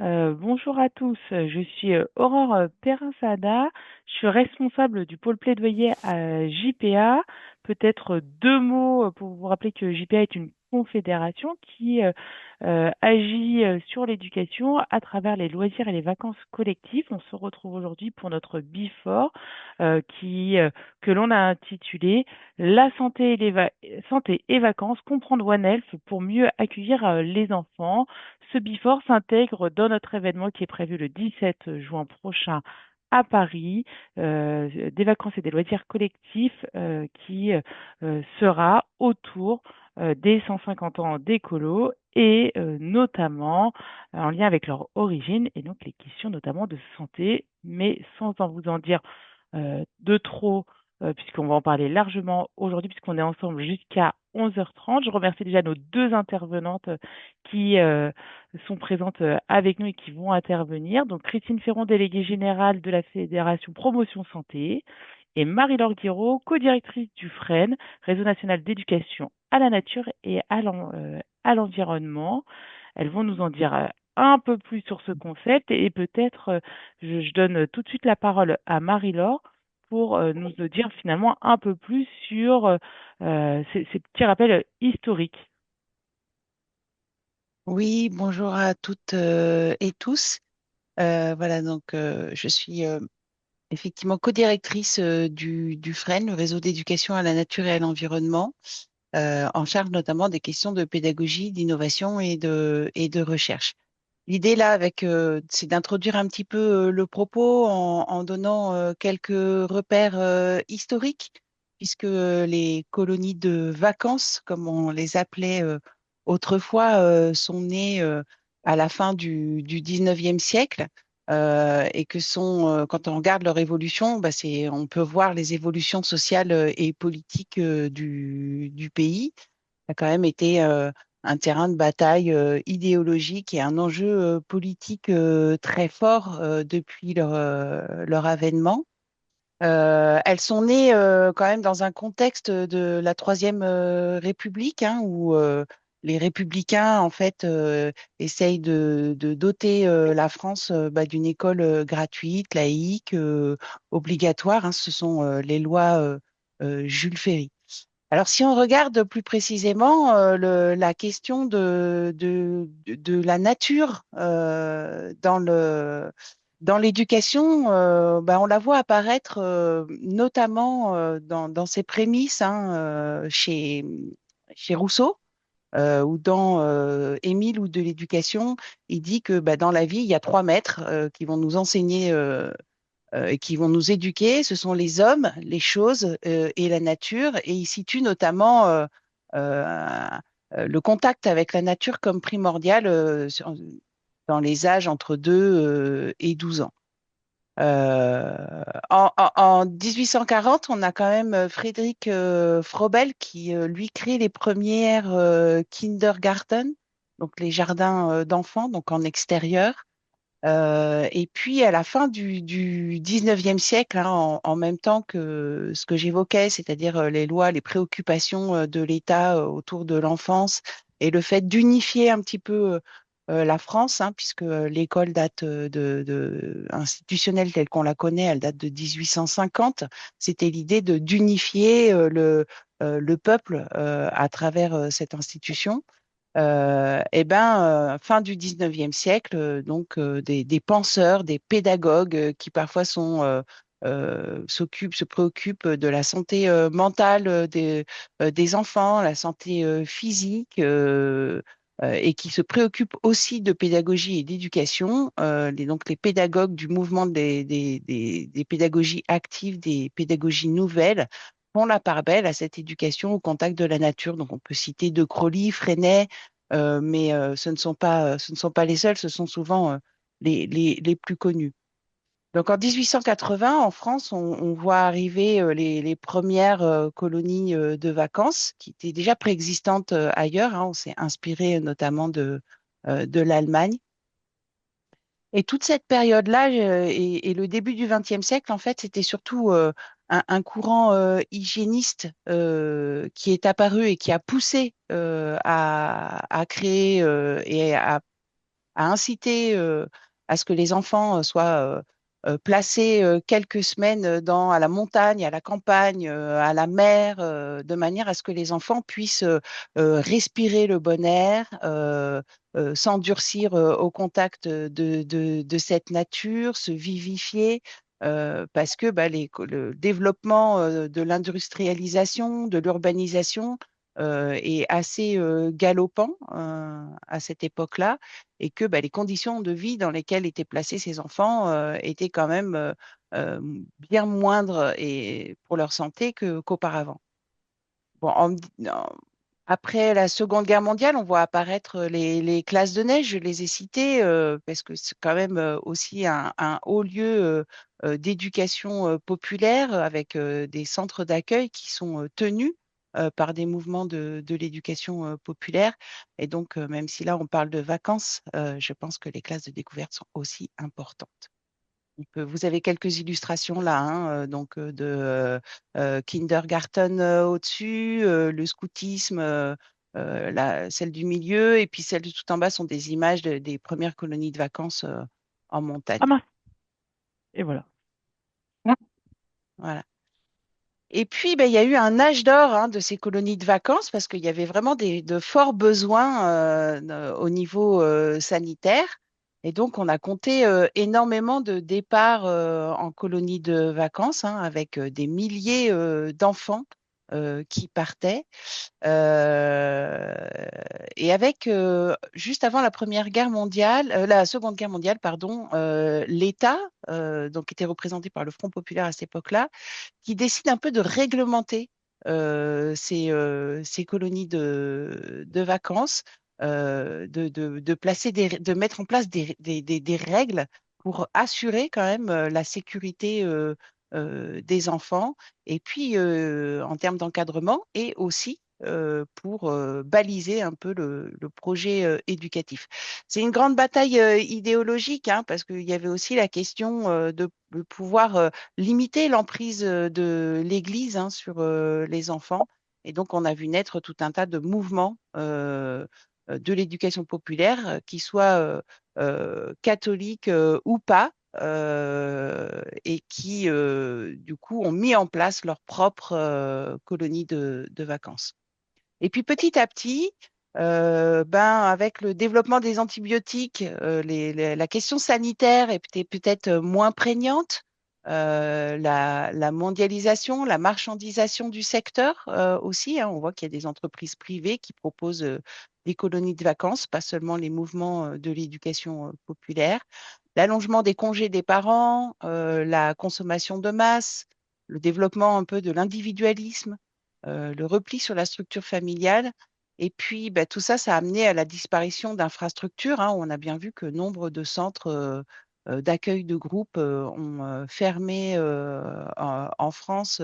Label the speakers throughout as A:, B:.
A: Bonjour à tous, je suis Aurore Perrin-Sada, je suis responsable du pôle plaidoyer à JPA. Peut-être deux mots pour vous rappeler que JPA est une confédération qui agit sur l'éducation à travers les loisirs et les vacances collectives. On se retrouve aujourd'hui pour notre Before que l'on a intitulé La santé santé et vacances, comprendre One Health pour mieux accueillir les enfants. Ce Before s'intègre dans notre événement qui est prévu le 17 juin prochain à Paris, des vacances et des loisirs collectifs qui sera autour des 150 ans d'écolo et notamment en lien avec leur origine et donc les questions notamment de santé, mais sans en vous en dire de trop, puisqu'on va en parler largement aujourd'hui, puisqu'on est ensemble jusqu'à 11h30. Je remercie déjà nos deux intervenantes qui sont présentes avec nous et qui vont intervenir. Donc, Christine Ferron, déléguée générale de la Fédération Promotion Santé, et Marie-Laure Guiraud, co-directrice du FREN, Réseau national d'éducation à la nature et à l'environnement. Elles vont nous en dire un peu plus sur ce concept et peut-être je donne tout de suite la parole à Marie-Laure pour nous dire finalement un peu plus sur ces petits rappels historiques.
B: Oui, bonjour à toutes et tous. Voilà, donc je suis effectivement co-directrice du FREN, le réseau d'éducation à la nature et à l'environnement, en charge notamment des questions de pédagogie, d'innovation et de recherche. L'idée là, c'est d'introduire un petit peu le propos en donnant quelques repères historiques, puisque les colonies de vacances, comme on les appelait autrefois, sont nées à la fin du 19e siècle et quand on regarde leur évolution, on peut voir les évolutions sociales et politiques du pays. Ça a quand même été un terrain de bataille idéologique et un enjeu politique très fort depuis leur avènement. Elles sont nées quand même dans un contexte de la Troisième République, hein, où les républicains en fait essayent de doter la France d'une école gratuite, laïque, obligatoire, hein. Ce sont les lois Jules Ferry. Alors, si on regarde plus précisément la question de la nature dans l'éducation, on la voit apparaître notamment dans ses prémices, hein, chez Rousseau, ou dans Émile ou de l'éducation. Il dit que dans la vie, il y a trois maîtres qui vont nous enseigner et qui vont nous éduquer. Ce sont les hommes, les choses et la nature. Et il situe notamment euh, le contact avec la nature comme primordial dans les âges entre 2 et 12 ans. En 1840, on a quand même Frédéric Froebel qui, lui, crée les premières kindergarten, donc les jardins d'enfants, donc en extérieur. Et puis, à la fin du 19e siècle, hein, en même temps que ce que j'évoquais, c'est-à-dire les lois, les préoccupations de l'État autour de l'enfance et le fait d'unifier un petit peu la France, hein, puisque l'école date institutionnelle telle qu'on la connaît, elle date de 1850. C'était l'idée d'unifier le peuple à travers cette institution. Fin du 19e siècle, des penseurs, des pédagogues qui parfois se préoccupent de la santé mentale des enfants, la santé physique, et qui se préoccupent aussi de pédagogie et d'éducation. Donc les pédagogues du mouvement des pédagogies actives, des pédagogies nouvelles, font la part belle à cette éducation au contact de la nature. Donc on peut citer De Crowley, Freinet, mais ce ne sont pas les seuls, ce sont souvent les plus connus. Donc en 1880, en France, on voit arriver les premières colonies de vacances qui étaient déjà préexistantes ailleurs, hein. On s'est inspiré notamment de l'Allemagne. Et toute cette période-là et le début du XXe siècle, en fait, c'était surtout un courant hygiéniste qui est apparu et qui a poussé à créer et à à inciter à ce que les enfants soient placés quelques semaines à la montagne, à la campagne, à la mer, de manière à ce que les enfants puissent respirer le bon air, s'endurcir au contact de cette nature, se vivifier. Parce que bah, le développement de l'industrialisation, de l'urbanisation est assez galopant à cette époque-là, et que bah, les conditions de vie dans lesquelles étaient placés ces enfants étaient quand même euh, bien moindres pour leur santé qu'auparavant. Bon, après la Seconde Guerre mondiale, on voit apparaître les classes de neige, je les ai citées, parce que c'est quand même aussi un haut lieu d'éducation populaire, avec des centres d'accueil qui sont tenus par des mouvements de l'éducation populaire. Et donc, même si là on parle de vacances, je pense que les classes de découverte sont aussi importantes. Vous avez quelques illustrations là, hein, donc kindergarten au-dessus, le scoutisme, celle du milieu, et puis celles de tout en bas sont des images des premières colonies de vacances en
A: Ah
B: montagne.
A: mince, et voilà.
B: Voilà. Et puis, ben, il y a eu un âge d'or hein, de ces colonies de vacances parce qu'il y avait vraiment de forts besoins au niveau sanitaire. Et donc, on a compté énormément de départs en colonies de vacances hein, avec des milliers d'enfants qui partaient. Euh, et avec, juste avant la Première Guerre mondiale, la Seconde Guerre mondiale, pardon, l'État, donc était représenté par le Front populaire à cette époque-là, qui décide un peu de réglementer ces colonies de vacances, de mettre en place des règles pour assurer quand même la sécurité des enfants, et puis en termes d'encadrement, et aussi pour baliser un peu le projet éducatif. C'est une grande bataille idéologique, hein, parce qu'il y avait aussi la question de pouvoir limiter l'emprise de l'Église hein, sur les enfants. Et donc, on a vu naître tout un tas de mouvements de l'éducation populaire, qui soient catholiques ou pas, et qui, du coup, ont mis en place leur propre colonie de vacances. Et puis petit à petit, ben, avec le développement des antibiotiques, la question sanitaire était peut-être moins prégnante. La mondialisation, la marchandisation du secteur aussi, hein, on voit qu'il y a des entreprises privées qui proposent des colonies de vacances, pas seulement les mouvements de l'éducation populaire. L'allongement des congés des parents, la consommation de masse, le développement un peu de l'individualisme, le repli sur la structure familiale. Et puis, bah, tout ça, ça a amené à la disparition d'infrastructures, hein. On a bien vu que nombre de centres d'accueil de groupe ont fermé en France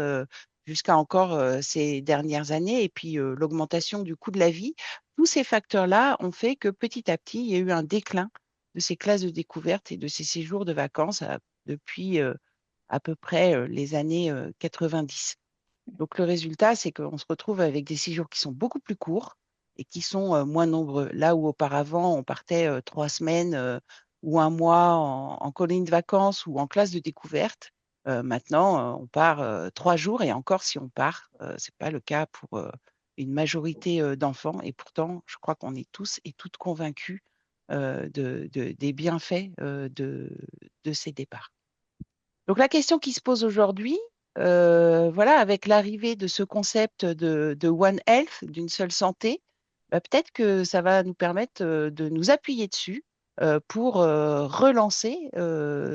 B: jusqu'à encore ces dernières années. Et puis, l'augmentation du coût de la vie. Tous ces facteurs-là ont fait que petit à petit, il y a eu un déclin de ces classes de découverte et de ces séjours de vacances depuis à peu près les années 90. Donc, le résultat, c'est qu'on se retrouve avec des séjours qui sont beaucoup plus courts et qui sont moins nombreux. Là où auparavant, on partait 3 semaines ou un mois en colonie de vacances ou en classe de découverte, maintenant, on part 3 jours, et encore, si on part, ce n'est pas le cas pour une majorité d'enfants. Et pourtant, je crois qu'on est tous et toutes convaincus des bienfaits de ces départs. Donc la question qui se pose aujourd'hui, voilà, avec l'arrivée de ce concept de One Health, d'une seule santé, bah, peut-être que ça va nous permettre de nous appuyer dessus pour relancer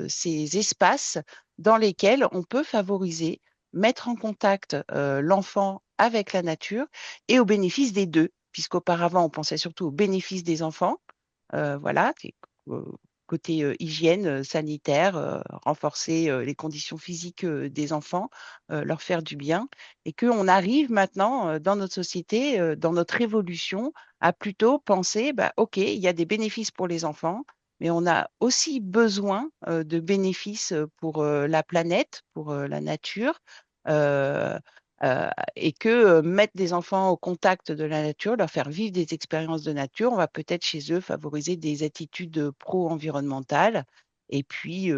B: ces espaces dans lesquels on peut favoriser, mettre en contact l'enfant avec la nature, et au bénéfice des deux, puisqu'auparavant on pensait surtout au bénéfice des enfants, voilà, euh, côté hygiène sanitaire, renforcer les conditions physiques des enfants, leur faire du bien, et qu'on arrive maintenant dans notre société, dans notre évolution, à plutôt penser, bah, OK, il y a des bénéfices pour les enfants, mais on a aussi besoin de bénéfices pour la planète, pour la nature. Euh, et que mettre des enfants au contact de la nature, leur faire vivre des expériences de nature, on va peut-être chez eux favoriser des attitudes pro-environnementales et puis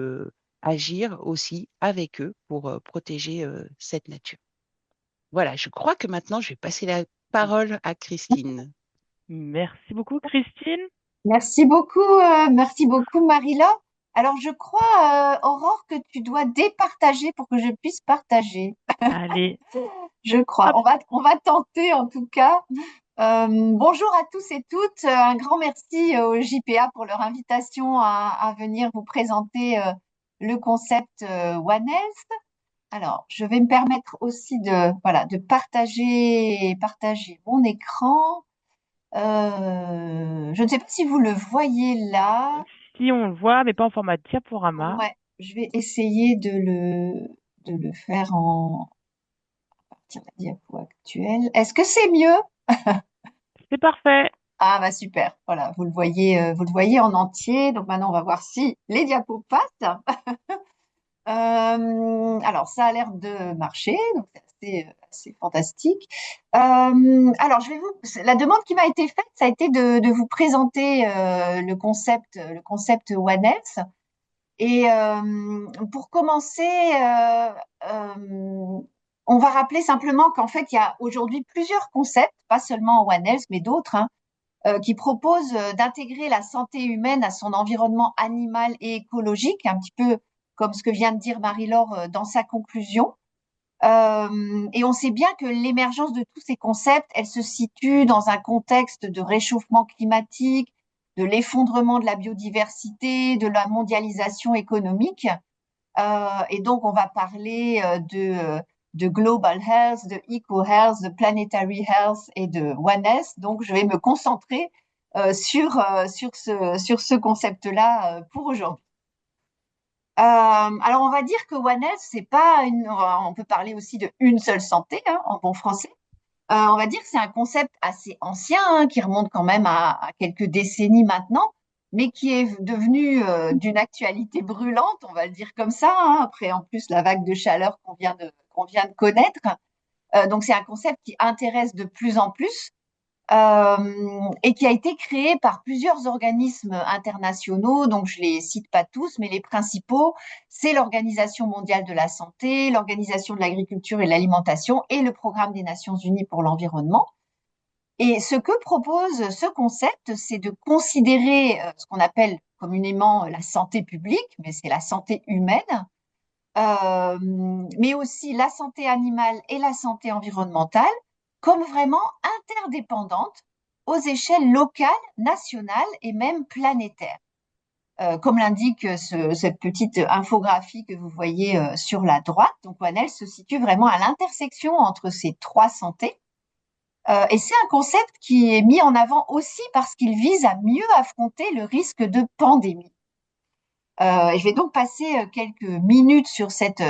B: agir aussi avec eux pour protéger cette nature. Voilà, je crois que maintenant, je vais passer la parole à Christine.
A: Merci beaucoup, Christine.
C: Merci beaucoup Marila. Alors je crois, Aurore, que tu dois départager pour que je puisse partager.
A: Allez,
C: Je crois.
A: hop,
C: On va tenter en tout cas. Bonjour à tous et toutes. Un grand merci au JPA pour leur invitation à venir vous présenter le concept One Health. Alors, je vais me permettre aussi de partager mon écran. Je ne sais pas si vous le voyez là.
A: si on le voit, mais pas en format diaporama.
C: Ouais, je vais essayer de le faire à partir de la diapo actuelle. Est-ce que c'est mieux?
A: C'est parfait.
C: Ah bah super, voilà, vous le voyez en entier. Donc maintenant, on va voir si les diapos passent. Alors, ça a l'air de marcher, donc c'est assez fantastique. Alors, la demande qui m'a été faite, ça a été de vous présenter le concept One Health. Et pour commencer, on va rappeler simplement qu'en fait, il y a aujourd'hui plusieurs concepts, pas seulement One Health, mais d'autres, hein, qui proposent d'intégrer la santé humaine à son environnement animal et écologique, un petit peu comme ce que vient de dire Marie-Laure dans sa conclusion. Et on sait bien que l'émergence de tous ces concepts, elle se situe dans un contexte de réchauffement climatique, de l'effondrement de la biodiversité, de la mondialisation économique. Et donc, on va parler de global health, de eco-health, de planetary health et de One Health. Donc, je vais me concentrer sur ce concept-là pour aujourd'hui. Alors, on va dire que One Health, c'est pas on peut parler aussi de une seule santé, hein, en bon français. On va dire que c'est un concept assez ancien, hein, qui remonte quand même à quelques décennies maintenant, mais qui est devenu d'une actualité brûlante, on va le dire comme ça, hein, après en plus la vague de chaleur qu'on vient de connaître. Donc c'est un concept qui intéresse de plus en plus et qui a été créé par plusieurs organismes internationaux. Donc je les cite pas tous, mais les principaux, c'est l'Organisation mondiale de la santé, l'Organisation de l'agriculture et de l'alimentation et le Programme des Nations unies pour l'environnement. Et ce que propose ce concept, c'est de considérer ce qu'on appelle communément la santé publique, mais c'est la santé humaine, mais aussi la santé animale et la santé environnementale, comme vraiment interdépendantes aux échelles locales, nationales et même planétaires. Comme l'indique cette petite infographie que vous voyez sur la droite, donc One Health se situe vraiment à l'intersection entre ces trois santé. Et c'est un concept qui est mis en avant aussi parce qu'il vise à mieux affronter le risque de pandémie. Et je vais donc passer quelques minutes sur cette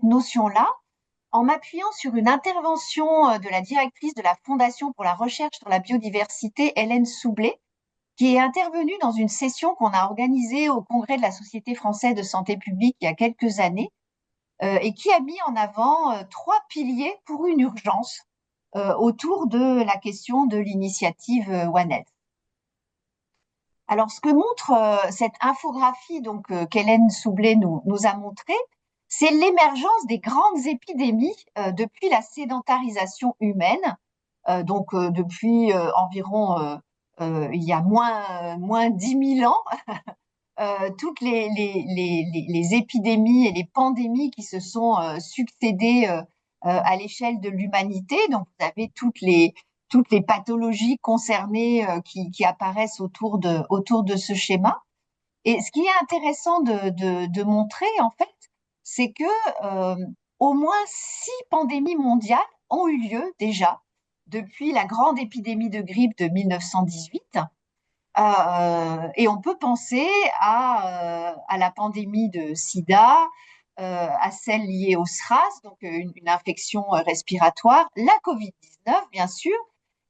C: notion-là en m'appuyant sur une intervention de la directrice de la Fondation pour la recherche sur la biodiversité, Hélène Soublé, qui est intervenue dans une session qu'on a organisée au Congrès de la Société française de santé publique il y a quelques années et qui a mis en avant trois piliers pour une urgence autour de la question de l'initiative One Health. Alors, ce que montre cette infographie donc qu'Hélène Soublé nous a montré, c'est l'émergence des grandes épidémies depuis la sédentarisation humaine, donc depuis environ il y a moins 10 000 ans, toutes les épidémies et les pandémies qui se sont succédées à l'échelle de l'humanité. Donc, vous avez toutes les pathologies concernées qui apparaissent autour de ce schéma. Et ce qui est intéressant de montrer, en fait, c'est que au moins 6 pandémies mondiales ont eu lieu déjà depuis la grande épidémie de grippe de 1918. Et on peut penser à la pandémie de sida, à celle liée au SRAS, donc une infection respiratoire, la Covid-19, bien sûr,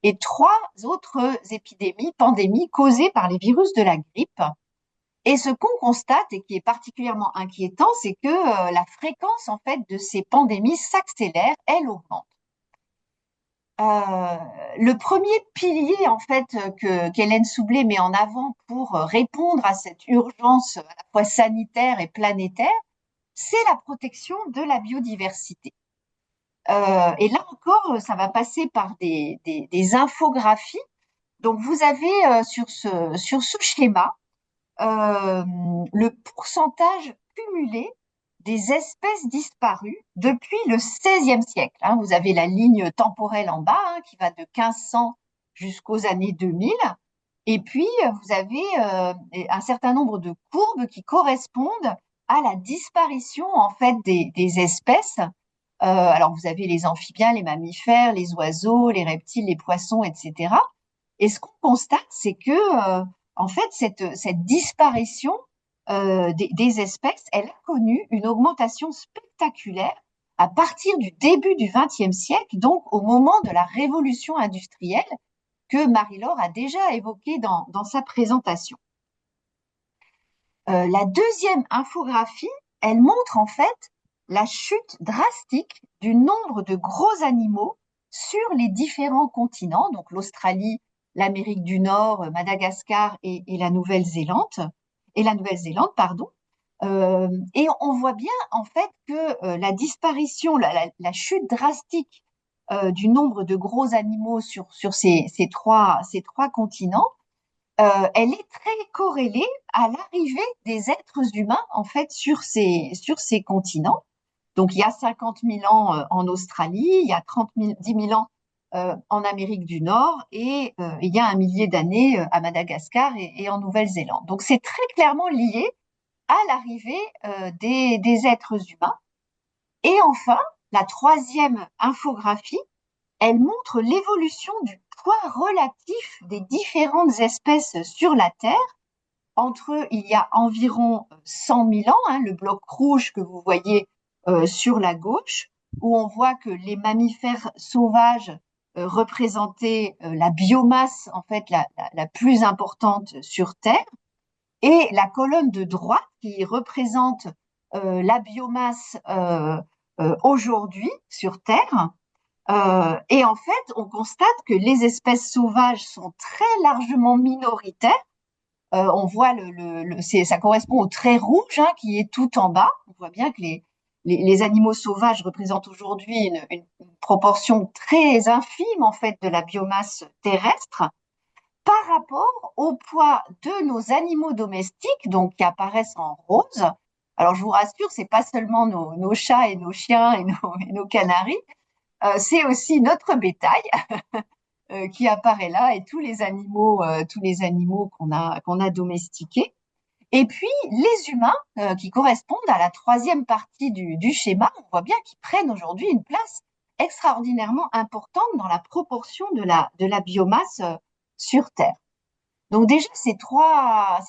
C: et trois autres pandémies causées par les virus de la grippe. Et ce qu'on constate et qui est particulièrement inquiétant, c'est que la fréquence en fait de ces pandémies s'accélère, elle augmente. Le premier pilier en fait qu'Hélène Soublé met en avant pour répondre à cette urgence à la fois sanitaire et planétaire, c'est la protection de la biodiversité. Et là encore, ça va passer par des infographies. Donc vous avez sur ce schéma le pourcentage cumulé des espèces disparues depuis le XVIe siècle. Hein. Vous avez la ligne temporelle en bas qui va de 1500 jusqu'aux années 2000. Et puis, vous avez un certain nombre de courbes qui correspondent à la disparition en fait des espèces. Alors, vous avez les amphibiens, les mammifères, les oiseaux, les reptiles, les poissons, etc. Et ce qu'on constate, c'est que en fait, cette disparition des espèces, elle a connu une augmentation spectaculaire à partir du début du XXe siècle, donc au moment de la révolution industrielle que Marie-Laure a déjà évoqué dans sa présentation. La deuxième infographie, elle montre en fait la chute drastique du nombre de gros animaux sur les différents continents, donc l'Australie, l'Amérique du Nord, Madagascar et la Nouvelle-Zélande, pardon. Et on voit bien en fait que la disparition, la chute drastique du nombre de gros animaux sur ces trois continents, elle est très corrélée à l'arrivée des êtres humains en fait sur ces continents. Donc il y a 50 000 ans en Australie, il y a 10 000 ans en Amérique du Nord et il y a un millier d'années à Madagascar et en Nouvelle-Zélande. Donc c'est très clairement lié à l'arrivée des êtres humains. Et enfin, la troisième infographie, elle montre l'évolution du poids relatif des différentes espèces sur la Terre entre il y a environ 100 000 ans, hein, le bloc rouge que vous voyez sur la gauche, où on voit que les mammifères sauvages représentaient la biomasse en fait la plus importante sur Terre, et la colonne de droite qui représente la biomasse aujourd'hui sur Terre. Et en fait, on constate que les espèces sauvages sont très largement minoritaires. On voit ça correspond au trait rouge hein, qui est tout en bas. On voit bien que les animaux sauvages représentent aujourd'hui une proportion très infime en fait de la biomasse terrestre par rapport au poids de nos animaux domestiques, donc qui apparaissent en rose. Alors je vous rassure, c'est pas seulement nos chats et nos chiens et nos canaris, c'est aussi notre bétail qui apparaît là et tous les animaux qu'on a domestiqués. Et puis les humains qui correspondent à la troisième partie du schéma, on voit bien qu'ils prennent aujourd'hui une place extraordinairement importante dans la proportion de la biomasse sur Terre. Donc déjà, ces trois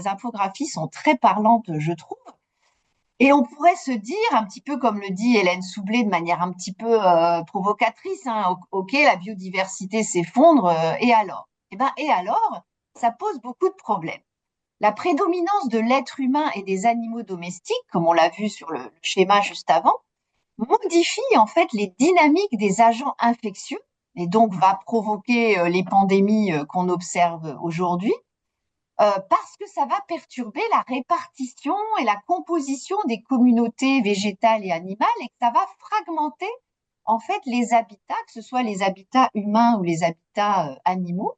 C: infographies sont très parlantes, je trouve. Et on pourrait se dire, un petit peu comme le dit Hélène Soublé de manière un petit peu provocatrice, hein, ok, la biodiversité s'effondre, et alors? Et alors, ça pose beaucoup de problèmes. La prédominance de l'être humain et des animaux domestiques, comme on l'a vu sur le schéma juste avant, modifie en fait les dynamiques des agents infectieux et donc va provoquer les pandémies qu'on observe aujourd'hui. Parce que ça va perturber la répartition et la composition des communautés végétales et animales et que ça va fragmenter en fait les habitats, que ce soit les habitats humains ou les habitats animaux.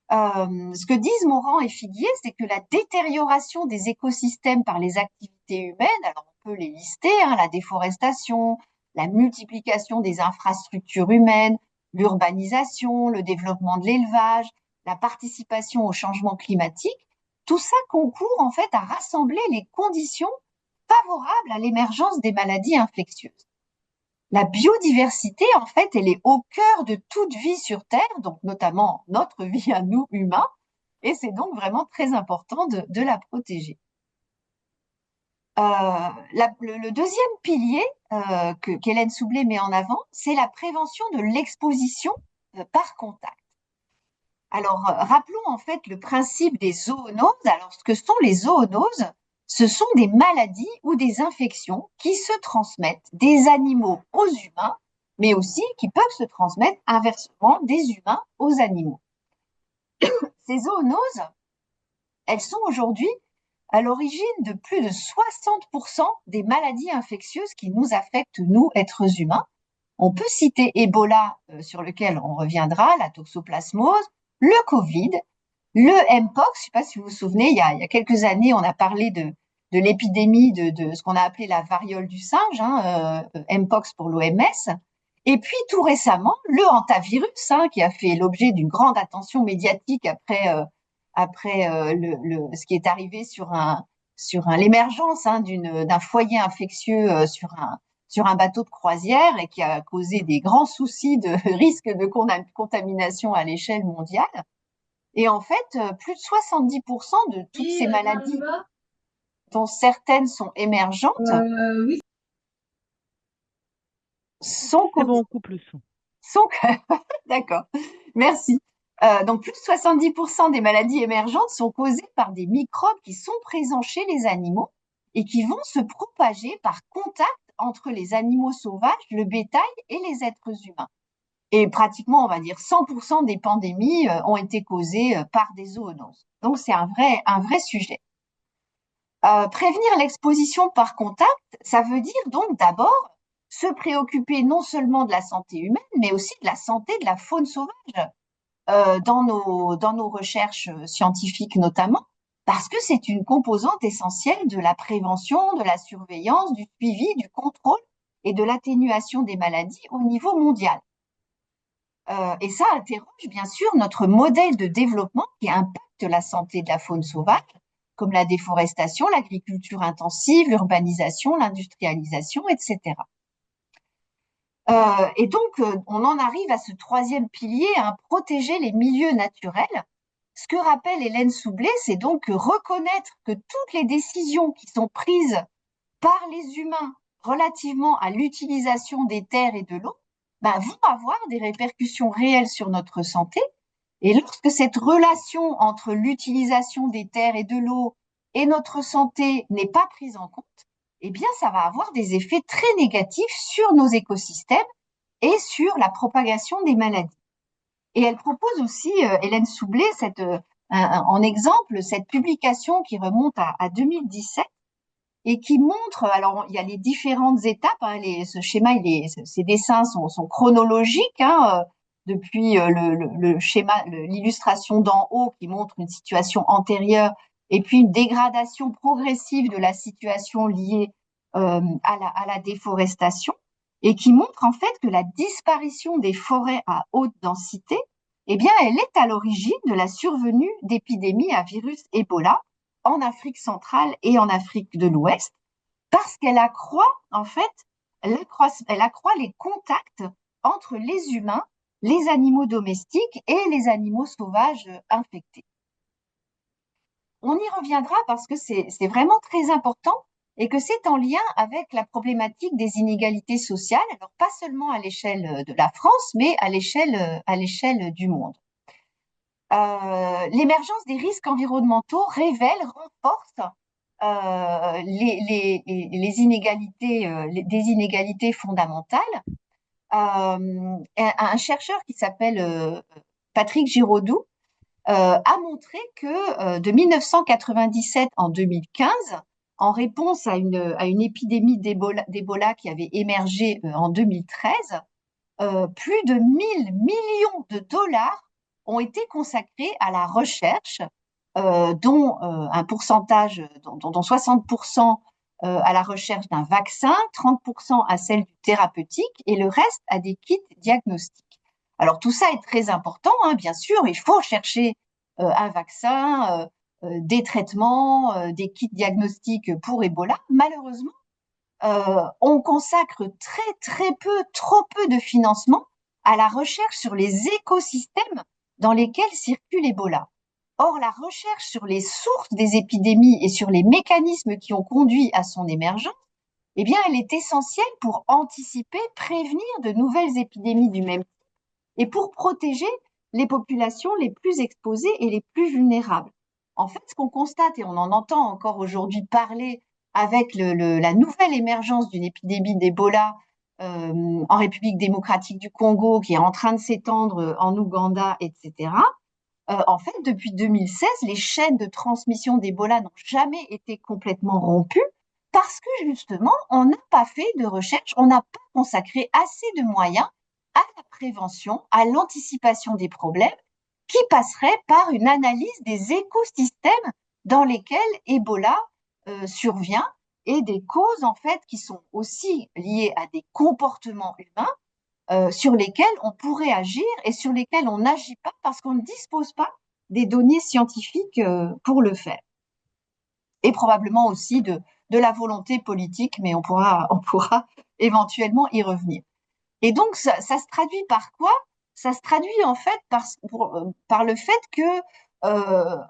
C: Ce que disent Morand et Figuier, c'est que la détérioration des écosystèmes par les activités humaines, alors on peut les lister, hein, la déforestation, la multiplication des infrastructures humaines, l'urbanisation, le développement de l'élevage, la participation au changement climatique, tout ça concourt en fait à rassembler les conditions favorables à l'émergence des maladies infectieuses. La biodiversité, en fait, elle est au cœur de toute vie sur Terre, donc notamment notre vie à nous, humains, et c'est donc vraiment très important de la protéger. Le deuxième pilier qu'Hélène Soublé met en avant, c'est la prévention de l'exposition par contact. Alors, rappelons en fait le principe des zoonoses. Alors, ce que sont les zoonoses, ce sont des maladies ou des infections qui se transmettent des animaux aux humains mais aussi qui peuvent se transmettre inversement des humains aux animaux. Ces zoonoses, elles sont aujourd'hui à l'origine de plus de 60% des maladies infectieuses qui nous affectent, nous, êtres humains. On peut citer Ebola, sur lequel on reviendra, la toxoplasmose, le Covid, le Mpox. Je ne sais pas si vous vous souvenez, il y a quelques années, on a parlé de l'épidémie de ce qu'on a appelé la variole du singe, Mpox pour l'OMS. Et puis tout récemment, le hantavirus, qui a fait l'objet d'une grande attention médiatique après ce qui est arrivé sur l'émergence d'un foyer infectieux sur un bateau de croisière et qui a causé des grands soucis de risque de contamination à l'échelle mondiale. Et en fait, plus de 70% de toutes ces maladies, dont certaines sont émergentes, sont
A: C'est bon, on coupe le son.
C: D'accord, merci. Donc, plus de 70% des maladies émergentes sont causées par des microbes qui sont présents chez les animaux et qui vont se propager par contact entre les animaux sauvages, le bétail et les êtres humains. Et pratiquement, on va dire, 100% des pandémies ont été causées par des zoonoses. Donc, c'est un vrai sujet. Prévenir l'exposition par contact, ça veut dire donc d'abord se préoccuper non seulement de la santé humaine, mais aussi de la santé de la faune sauvage dans nos recherches scientifiques notamment, parce que c'est une composante essentielle de la prévention, de la surveillance, du suivi, du contrôle et de l'atténuation des maladies au niveau mondial. Et ça interroge bien sûr notre modèle de développement qui impacte la santé de la faune sauvage, comme la déforestation, l'agriculture intensive, l'urbanisation, l'industrialisation, etc. Et donc, on en arrive à ce troisième pilier, protéger les milieux naturels. Ce que rappelle Hélène Soublé, c'est donc reconnaître que toutes les décisions qui sont prises par les humains relativement à l'utilisation des terres et de l'eau vont avoir des répercussions réelles sur notre santé. Et lorsque cette relation entre l'utilisation des terres et de l'eau et notre santé n'est pas prise en compte, eh bien, ça va avoir des effets très négatifs sur nos écosystèmes et sur la propagation des maladies. Et elle propose aussi, Hélène Soublé, en exemple, cette publication qui remonte à 2017 et qui montre, alors il y a les différentes étapes, ce schéma, ces dessins sont chronologiques, depuis le schéma, l'illustration d'en haut qui montre une situation antérieure et puis une dégradation progressive de la situation liée à la déforestation et qui montre en fait que la disparition des forêts à haute densité, eh bien, elle est à l'origine de la survenue d'épidémies à virus Ebola en Afrique centrale et en Afrique de l'Ouest, parce qu'elle accroît, en fait, elle accroît les contacts entre les humains, les animaux domestiques et les animaux sauvages infectés. On y reviendra parce que c'est vraiment très important et que c'est en lien avec la problématique des inégalités sociales, alors pas seulement à l'échelle de la France, mais à l'échelle du monde. L'émergence des risques environnementaux révèle, renforce les inégalités, des inégalités fondamentales. Un chercheur qui s'appelle Patrick Giraudoux a montré que de 1997 en 2015, en réponse à une épidémie d'Ebola qui avait émergé en 2013, plus de 1 000 millions de dollars ont été consacrés à la recherche, dont un pourcentage, dont 60% à la recherche d'un vaccin, 30% à celle du thérapeutique et le reste à des kits diagnostiques. Alors tout ça est très important, bien sûr, il faut chercher un vaccin, des traitements, des kits diagnostiques pour Ebola. Malheureusement, on consacre trop peu de financement à la recherche sur les écosystèmes dans lesquels circule Ebola. Or, la recherche sur les sources des épidémies et sur les mécanismes qui ont conduit à son émergence, eh bien, elle est essentielle pour anticiper, prévenir de nouvelles épidémies du même type et pour protéger les populations les plus exposées et les plus vulnérables. En fait, ce qu'on constate, et on en entend encore aujourd'hui parler avec la nouvelle émergence d'une épidémie d'Ebola en République démocratique du Congo, qui est en train de s'étendre en Ouganda, etc. En fait, depuis 2016, les chaînes de transmission d'Ebola n'ont jamais été complètement rompues parce que justement, on n'a pas fait de recherche, on n'a pas consacré assez de moyens à la prévention, à l'anticipation des problèmes qui passerait par une analyse des écosystèmes dans lesquels Ebola survient et des causes en fait qui sont aussi liées à des comportements humains sur lesquels on pourrait agir et sur lesquels on n'agit pas parce qu'on ne dispose pas des données scientifiques pour le faire. Et probablement aussi de la volonté politique, mais on pourra éventuellement y revenir. Et donc, ça se traduit par quoi? Ça se traduit en fait par le fait que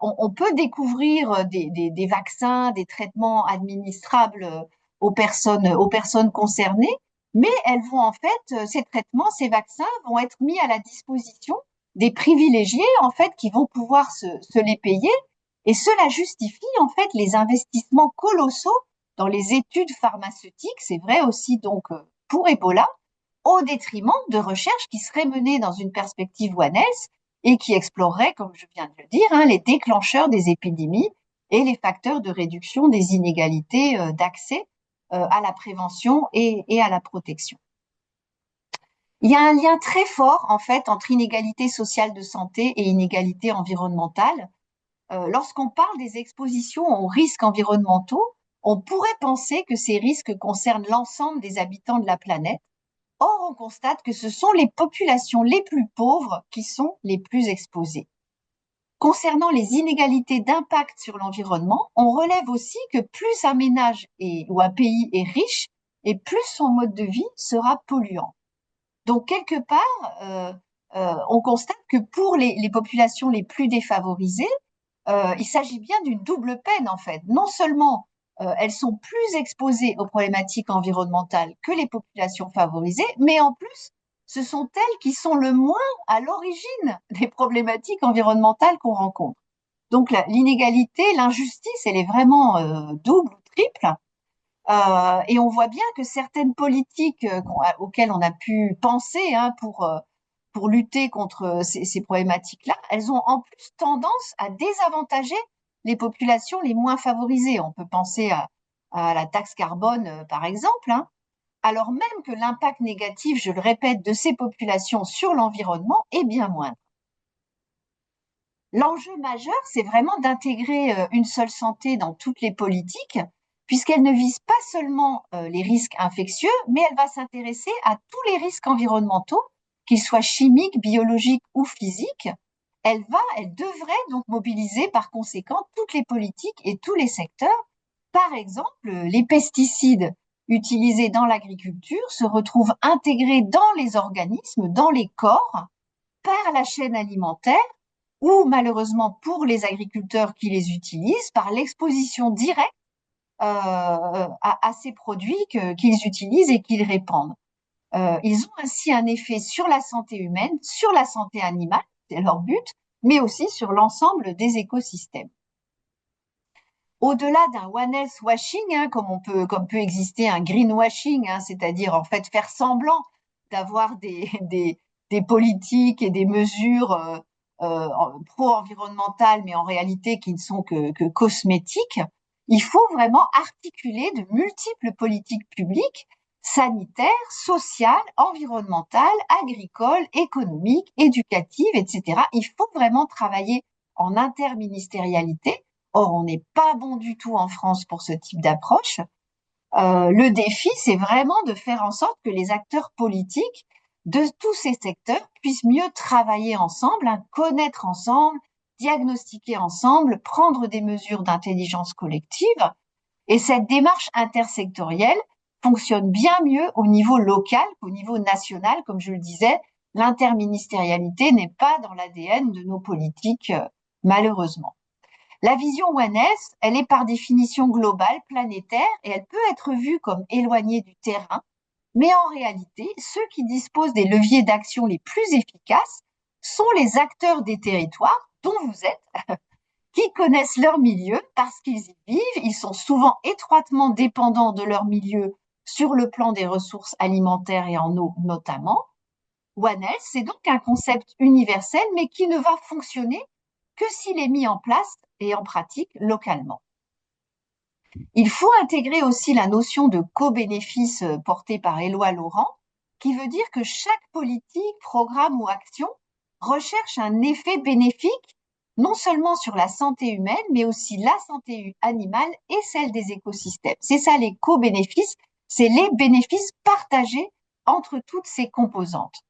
C: on peut découvrir des vaccins, des traitements administrables aux personnes concernées, mais elles vont en fait, ces traitements, ces vaccins vont être mis à la disposition des privilégiés en fait qui vont pouvoir se les payer, et cela justifie en fait les investissements colossaux dans les études pharmaceutiques. C'est vrai aussi donc pour Ebola, au détriment de recherches qui seraient menées dans une perspective One Health et qui exploreraient, comme je viens de le dire, les déclencheurs des épidémies et les facteurs de réduction des inégalités d'accès à la prévention et à la protection. Il y a un lien très fort, en fait, entre inégalité sociale de santé et inégalité environnementale. Lorsqu'on parle des expositions aux risques environnementaux, on pourrait penser que ces risques concernent l'ensemble des habitants de la planète. Or, on constate que ce sont les populations les plus pauvres qui sont les plus exposées. Concernant les inégalités d'impact sur l'environnement, on relève aussi que plus un ménage ou un pays est riche, et plus son mode de vie sera polluant. Donc, quelque part, on constate que pour les populations les plus défavorisées, il s'agit bien d'une double peine, en fait. Non seulement elles sont plus exposées aux problématiques environnementales que les populations favorisées, mais en plus, ce sont elles qui sont le moins à l'origine des problématiques environnementales qu'on rencontre. Donc l'inégalité, l'injustice, elle est vraiment double ou triple. Et on voit bien que certaines politiques auxquelles on a pu penser pour lutter contre ces problématiques-là, elles ont en plus tendance à désavantager les populations les moins favorisées. On peut penser à la taxe carbone, par exemple, alors même que l'impact négatif, je le répète, de ces populations sur l'environnement est bien moindre. L'enjeu majeur, c'est vraiment d'intégrer une seule santé dans toutes les politiques, puisqu'elle ne vise pas seulement les risques infectieux, mais elle va s'intéresser à tous les risques environnementaux, qu'ils soient chimiques, biologiques ou physiques. Elle devrait donc mobiliser par conséquent toutes les politiques et tous les secteurs. Par exemple, les pesticides utilisés dans l'agriculture se retrouvent intégrés dans les organismes, dans les corps, par la chaîne alimentaire, ou malheureusement pour les agriculteurs qui les utilisent, par l'exposition directe à ces produits qu'ils utilisent et qu'ils répandent. Ils ont ainsi un effet sur la santé humaine, sur la santé animale, c'est leur but, mais aussi sur l'ensemble des écosystèmes. Au-delà d'un One Health washing, comme peut exister un greenwashing, c'est-à-dire en fait faire semblant d'avoir des politiques et des mesures pro-environnementales, mais en réalité qui ne sont que cosmétiques, il faut vraiment articuler de multiples politiques publiques, sanitaires, sociales, environnementales, agricoles, économiques, éducatives, etc. Il faut vraiment travailler en interministérialité. Or, on n'est pas bon du tout en France pour ce type d'approche. Le défi, c'est vraiment de faire en sorte que les acteurs politiques de tous ces secteurs puissent mieux travailler ensemble, connaître ensemble, diagnostiquer ensemble, prendre des mesures d'intelligence collective. Et cette démarche intersectorielle fonctionne bien mieux au niveau local qu'au niveau national. Comme je le disais, l'interministérialité n'est pas dans l'ADN de nos politiques, malheureusement. La vision One Health, elle est par définition globale, planétaire, et elle peut être vue comme éloignée du terrain. Mais en réalité, ceux qui disposent des leviers d'action les plus efficaces sont les acteurs des territoires, dont vous êtes, qui connaissent leur milieu parce qu'ils y vivent. Ils sont souvent étroitement dépendants de leur milieu sur le plan des ressources alimentaires et en eau notamment. One Health, c'est donc un concept universel, mais qui ne va fonctionner que s'il est mis en place et en pratique localement. Il faut intégrer aussi la notion de co-bénéfice portée par Éloi Laurent, qui veut dire que chaque politique, programme ou action recherche un effet bénéfique, non seulement sur la santé humaine, mais aussi la santé animale et celle des écosystèmes. C'est ça les co-bénéfices, c'est les bénéfices partagés entre toutes ces composantes.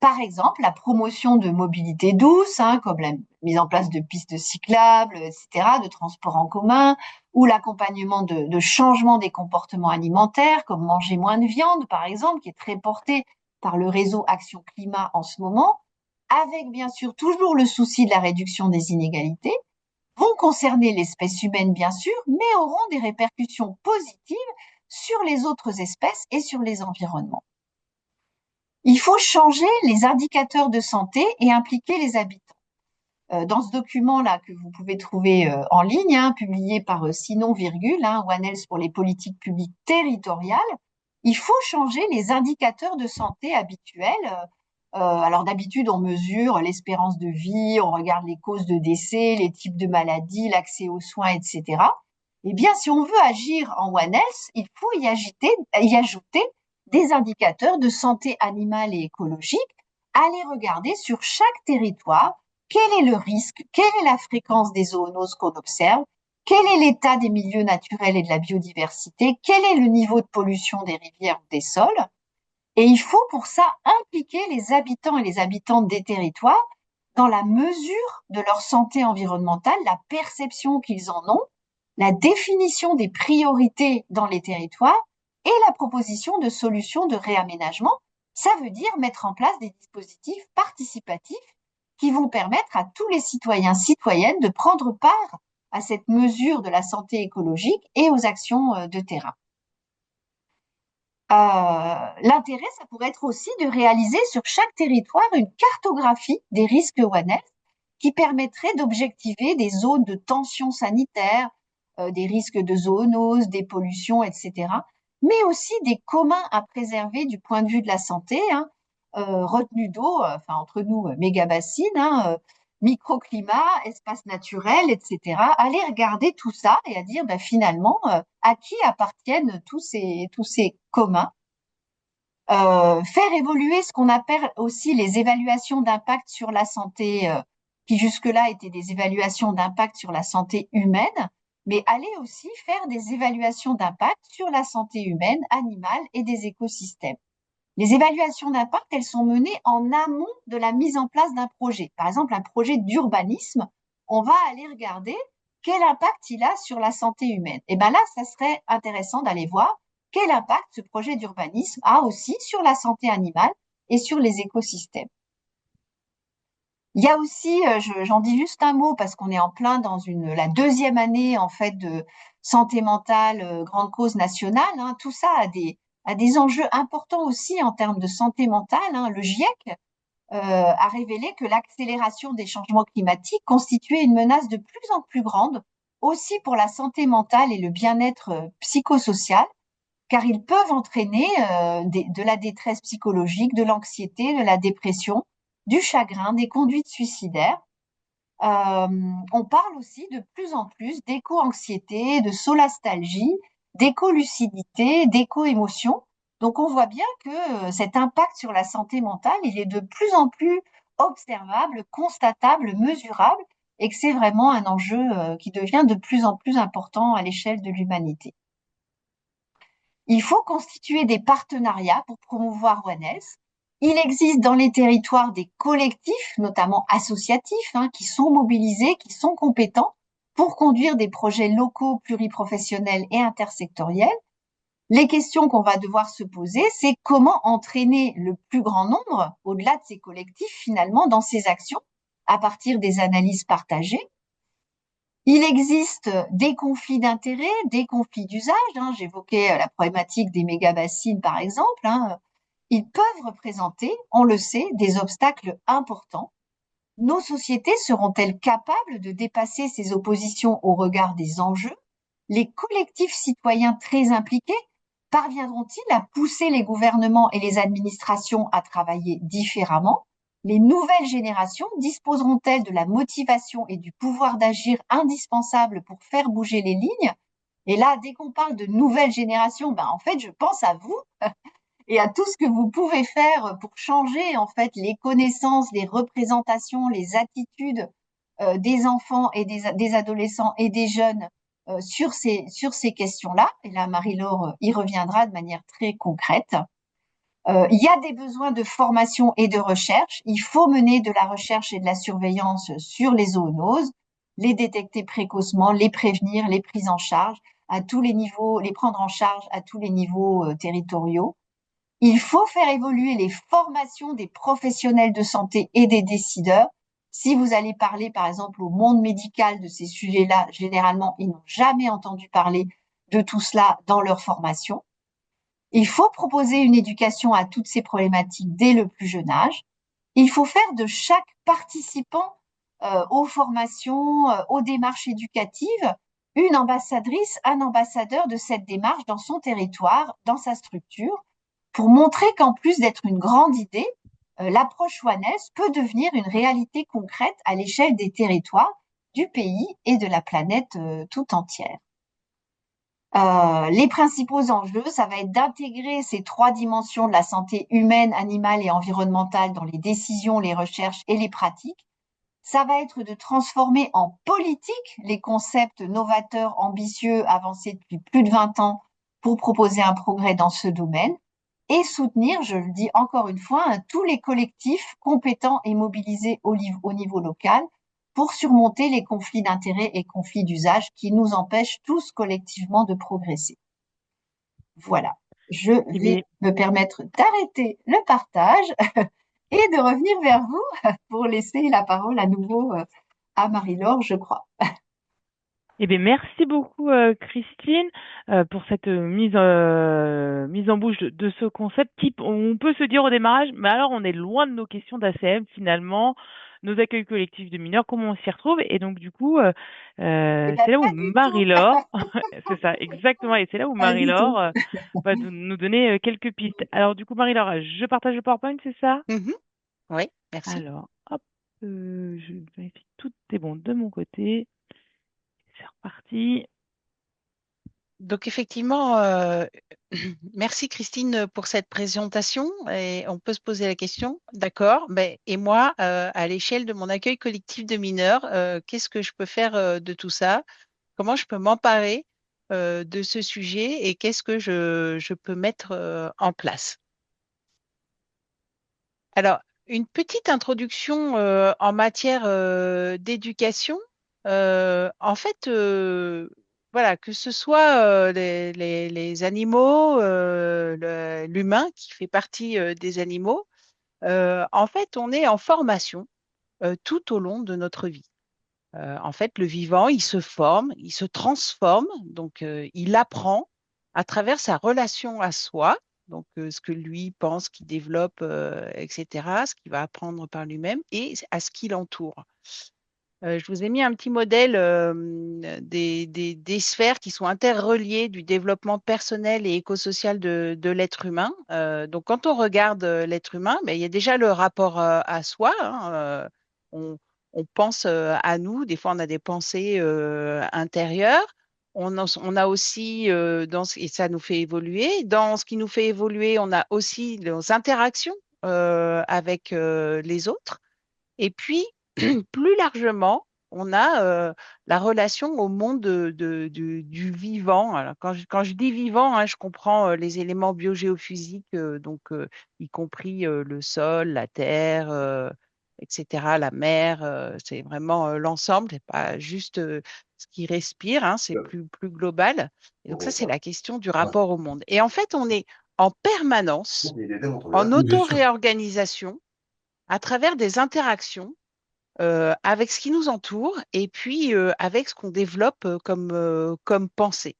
C: Par exemple, la promotion de mobilité douce, comme la mise en place de pistes cyclables, etc., de transports en commun, ou l'accompagnement de changements des comportements alimentaires, comme manger moins de viande, par exemple, qui est très porté par le réseau Action Climat en ce moment, avec bien sûr toujours le souci de la réduction des inégalités, vont concerner l'espèce humaine, bien sûr, mais auront des répercussions positives sur les autres espèces et sur les environnements. Il faut changer les indicateurs de santé et impliquer les habitants. Dans ce document-là que vous pouvez trouver en ligne, publié par Sinon, One Health pour les politiques publiques territoriales, il faut changer les indicateurs de santé habituels. Alors d'habitude, on mesure l'espérance de vie, on regarde les causes de décès, les types de maladies, l'accès aux soins, etc. Eh bien, si on veut agir en One Health, il faut y ajouter des indicateurs de santé animale et écologique, à les regarder sur chaque territoire. Quel est le risque? Quelle est la fréquence des zoonoses qu'on observe? Quel est l'état des milieux naturels et de la biodiversité? Quel est le niveau de pollution des rivières ou des sols? Et il faut pour ça impliquer les habitants et les habitantes des territoires dans la mesure de leur santé environnementale, la perception qu'ils en ont, la définition des priorités dans les territoires et la proposition de solutions de réaménagement. Ça veut dire mettre en place des dispositifs participatifs qui vont permettre à tous les citoyens, citoyennes de prendre part à cette mesure de la santé écologique et aux actions de terrain. L'intérêt, ça pourrait être aussi de réaliser sur chaque territoire une cartographie des risques One Health qui permettrait d'objectiver des zones de tension sanitaire, des risques de zoonose, des pollutions, etc., mais aussi des communs à préserver du point de vue de la santé, retenue d'eau, entre nous, mégabassines, microclimat, espace naturel, etc. Aller regarder tout ça et à dire finalement à qui appartiennent tous ces communs. Faire évoluer ce qu'on appelle aussi les évaluations d'impact sur la santé, qui jusque-là étaient des évaluations d'impact sur la santé humaine, mais aller aussi faire des évaluations d'impact sur la santé humaine, animale et des écosystèmes. Les évaluations d'impact, elles sont menées en amont de la mise en place d'un projet. Par exemple, un projet d'urbanisme, on va aller regarder quel impact il a sur la santé humaine. Et bien là, ça serait intéressant d'aller voir quel impact ce projet d'urbanisme a aussi sur la santé animale et sur les écosystèmes. Il y a aussi, j'en dis juste un mot parce qu'on est en plein dans la deuxième année en fait de santé mentale, grande cause nationale. Tout ça a des enjeux importants aussi en termes de santé mentale. Le GIEC a révélé que l'accélération des changements climatiques constituait une menace de plus en plus grande aussi pour la santé mentale et le bien-être psychosocial, car ils peuvent entraîner de la détresse psychologique, de l'anxiété, de la dépression, du chagrin, des conduites suicidaires. On parle aussi de plus en plus d'éco-anxiété, de solastalgie, d'éco-lucidité, d'éco-émotion. Donc on voit bien que cet impact sur la santé mentale, il est de plus en plus observable, constatable, mesurable, et que c'est vraiment un enjeu qui devient de plus en plus important à l'échelle de l'humanité. Il faut constituer des partenariats pour promouvoir One Health. Il existe dans les territoires des collectifs, notamment associatifs, qui sont mobilisés, qui sont compétents pour conduire des projets locaux, pluriprofessionnels et intersectoriels. Les questions qu'on va devoir se poser, c'est comment entraîner le plus grand nombre, au-delà de ces collectifs, finalement, dans ces actions, à partir des analyses partagées. Il existe des conflits d'intérêts, des conflits d'usage. J'évoquais la problématique des mégabassines, par exemple. Ils peuvent représenter, on le sait, des obstacles importants. Nos sociétés seront-elles capables de dépasser ces oppositions au regard des enjeux? Les collectifs citoyens très impliqués Parviendront-ils à pousser les gouvernements et les administrations à travailler différemment? Les nouvelles générations disposeront-elles de la motivation et du pouvoir d'agir indispensables pour faire bouger les lignes? Et là, dès qu'on parle de nouvelles générations, ben, en fait, je pense à vous et à tout ce que vous pouvez faire pour changer, en fait, les connaissances, les représentations, les attitudes des enfants et des adolescents et des jeunes sur ces questions-là. Et là, Marie-Laure y reviendra de manière très concrète. Il y a des besoins de formation et de recherche. Il faut mener de la recherche et de la surveillance sur les zoonoses, les détecter précocement, les prévenir, les prises en charge à tous les niveaux, les prendre en charge à tous les niveaux territoriaux. Il faut faire évoluer les formations des professionnels de santé et des décideurs. Si vous allez parler, par exemple, au monde médical de ces sujets-là, généralement, ils n'ont jamais entendu parler de tout cela dans leur formation. Il faut proposer une éducation à toutes ces problématiques dès le plus jeune âge. Il faut faire de chaque participant aux formations, aux démarches éducatives, une ambassadrice, un ambassadeur de cette démarche dans son territoire, dans sa structure, pour montrer qu'en plus d'être une grande idée, l'approche One Health peut devenir une réalité concrète à l'échelle des territoires, du pays et de la planète tout entière. Les principaux enjeux, ça va être d'intégrer ces trois dimensions de la santé humaine, animale et environnementale dans les décisions, les recherches et les pratiques. Ça va être de transformer en politique les concepts novateurs, ambitieux, avancés depuis plus de 20 ans pour proposer un progrès dans ce domaine et soutenir, je le dis encore une fois, tous les collectifs compétents et mobilisés au niveau local pour surmonter les conflits d'intérêts et conflits d'usage qui nous empêchent tous collectivement de progresser. Voilà, je vais me permettre d'arrêter le partage et de revenir vers vous pour laisser la parole à nouveau à Marie-Laure, je crois.
A: Eh bien, merci beaucoup, Christine, pour cette mise en bouche de ce concept qui, on peut se dire au démarrage, mais alors on est loin de nos questions d'ACM finalement, nos accueils collectifs de mineurs, comment on s'y retrouve. Et donc, du coup,
C: Ben,
A: c'est là où
C: pas du tout.
A: Marie-Laure, c'est ça, exactement, et c'est là où
C: Pas du tout.
A: Marie-Laure va nous donner quelques pistes. Alors, du coup, Marie-Laure, je partage le PowerPoint, c'est ça?
B: Oui, merci.
A: Alors, hop, je vérifie que tout est bon de mon côté. C'est reparti.
B: Donc effectivement, merci Christine pour cette présentation. Et on peut se poser la question, d'accord, et moi, à l'échelle de mon accueil collectif de mineurs, qu'est-ce que je peux faire de tout ça? Comment je peux m'emparer de ce sujet et qu'est-ce que je peux mettre en place? Alors, une petite introduction en matière d'éducation. En fait, voilà, que ce soit les animaux, l'humain qui fait partie des animaux, en fait, on est en formation tout au long de notre vie. En fait, le vivant, il se forme, il se transforme, donc il apprend à travers sa relation à soi, donc ce que lui pense, qu'il développe, etc., ce qu'il va apprendre par lui-même et à ce qui l'entoure. Je vous ai mis un petit modèle des sphères qui sont interreliées du développement personnel et écosocial de l'être humain. Donc, quand on regarde l'être humain, il y a déjà le rapport à soi, hein, on pense à nous, des fois on a des pensées intérieures. On a aussi, et ça nous fait évoluer. Dans ce qui nous fait évoluer, on a aussi nos interactions avec les autres. Et puis, plus largement, on a la relation au monde du vivant. Alors, quand je dis vivant, hein, je comprends les éléments biogéophysiques, donc y compris le sol, la terre, etc., la mer. C'est vraiment l'ensemble, c'est pas juste ce qui respire, hein, c'est plus global. Et donc ça, c'est la question du rapport au monde. Et en fait, on est en permanence en auto-réorganisation à travers des interactions avec ce qui nous entoure et puis avec ce qu'on développe comme pensée.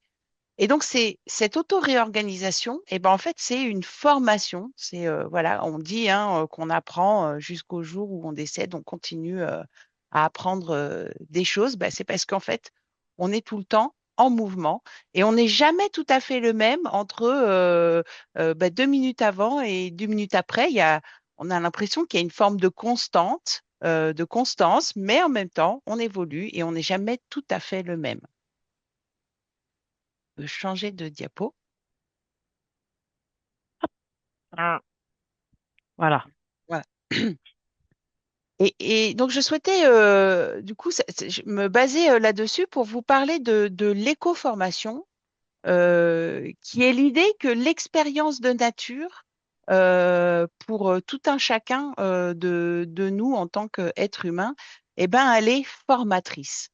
B: Et donc, c'est cette auto-réorganisation, et ben, en fait, c'est une formation. C'est voilà, on dit hein, qu'on apprend jusqu'au jour où on décède, on continue à apprendre des choses. Ben, c'est parce qu'en fait, on est tout le temps en mouvement et on n'est jamais tout à fait le même entre 2 minutes avant et 2 minutes après. On a l'impression qu'il y a une forme de constante, de constance, mais en même temps, on évolue et on n'est jamais tout à fait le même. Je peux changer de diapo.
A: Ah, voilà.
B: Voilà. Et donc, je souhaitais, du coup, je me baser là-dessus pour vous parler de l'éco-formation, qui est l'idée que l'expérience de nature, pour tout un chacun de nous en tant qu'être humain, eh ben, elle est formatrice.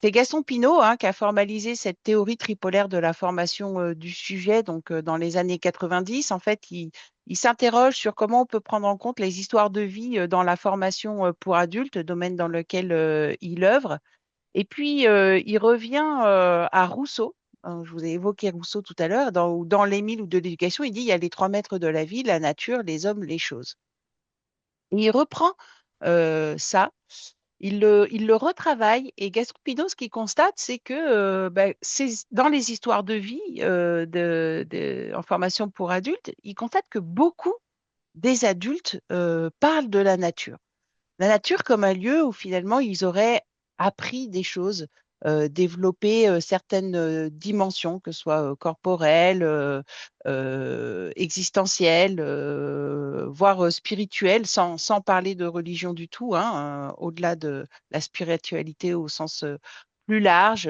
B: C'est Gaston Pinault, hein, qui a formalisé cette théorie tripolaire de la formation du sujet, donc dans les années 90. En fait, il s'interroge sur comment on peut prendre en compte les histoires de vie dans la formation pour adultes, domaine dans lequel il œuvre. Et puis, il revient à Rousseau. Je vous ai évoqué Rousseau tout à l'heure. Dans l'Émile ou de l'éducation, il dit il y a les 3 maîtres de la vie, la nature, les hommes, les choses. Et il reprend ça, il le retravaille et Gaston Pinault, ce qu'il constate, c'est que dans les histoires de vie en formation pour adultes, il constate que beaucoup des adultes parlent de la nature comme un lieu où finalement ils auraient appris des choses, développé certaines dimensions, que ce soit corporelles, existentielles, voire spirituelles, sans parler de religion du tout, hein, au-delà de la spiritualité au sens plus large,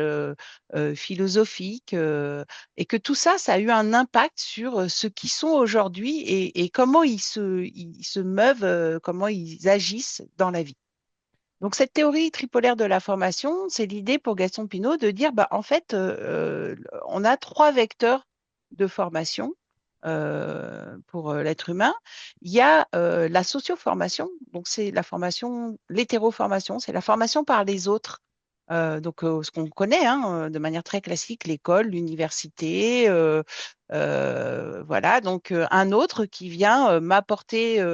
B: philosophique, et que tout ça, ça a eu un impact sur ce qu'ils sont aujourd'hui et comment ils se meuvent, comment ils agissent dans la vie. Donc, cette théorie tripolaire de la formation, c'est l'idée pour Gaston Pinault de dire, bah, en fait, on a 3 vecteurs de formation pour l'être humain. Il y a la socio-formation, donc c'est la formation, l'hétéroformation, c'est la formation par les autres. Donc, ce qu'on connaît hein, de manière très classique, l'école, l'université, voilà. Donc, un autre qui vient m'apporter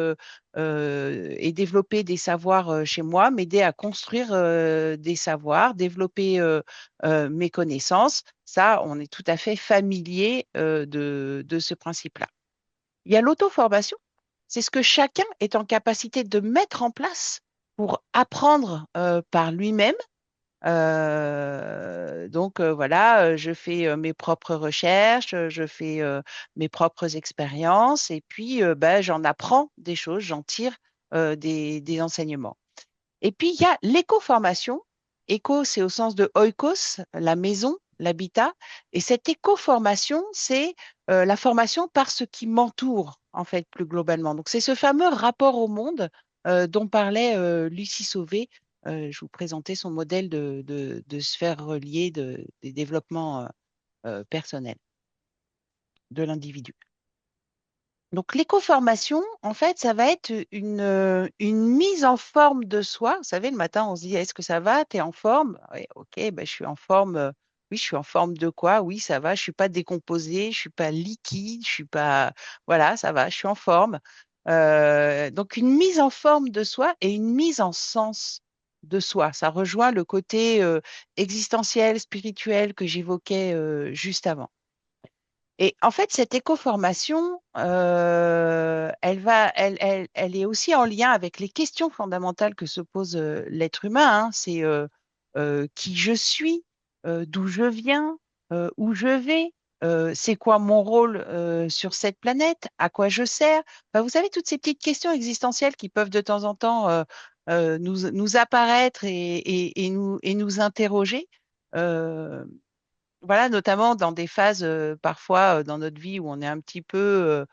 B: et développer des savoirs chez moi, m'aider à construire des savoirs, développer mes connaissances. Ça, on est tout à fait familier de ce principe-là. Il y a l'auto-formation. C'est ce que chacun est en capacité de mettre en place pour apprendre par lui-même. Donc voilà, je fais mes propres recherches, je fais mes propres expériences et puis ben, j'en apprends des choses, j'en tire des enseignements. Et puis il y a l'éco-formation. Éco, c'est au sens de oikos, la maison, l'habitat. Et cette éco-formation, c'est la formation par ce qui m'entoure, en fait, plus globalement. Donc c'est ce fameux rapport au monde dont parlait Lucie Sauvé. Je vous présentais son modèle de sphère reliée des développements personnels de l'individu. Donc, l'éco-formation, en fait, ça va être une mise en forme de soi. Vous savez, le matin, on se dit, est-ce que ça va? Tu es en forme? Oui, ok, ben, je suis en forme. Oui, je suis en forme de quoi? Oui, ça va. Je suis pas décomposée, je suis pas liquide, je suis pas. Voilà, ça va, je suis en forme. Donc, une mise en forme de soi et une mise en sens de soi. Ça rejoint le côté existentiel, spirituel que j'évoquais juste avant. Et en fait, cette éco-formation, elle est aussi en lien avec les questions fondamentales que se pose l'être humain, hein. C'est qui je suis, d'où je viens, où je vais, c'est quoi mon rôle sur cette planète, à quoi je sers. Enfin, vous savez, toutes ces petites questions existentielles qui peuvent de temps en temps nous apparaître et nous interroger. Euh, voilà, notamment dans des phases parfois dans notre vie où on est un petit peu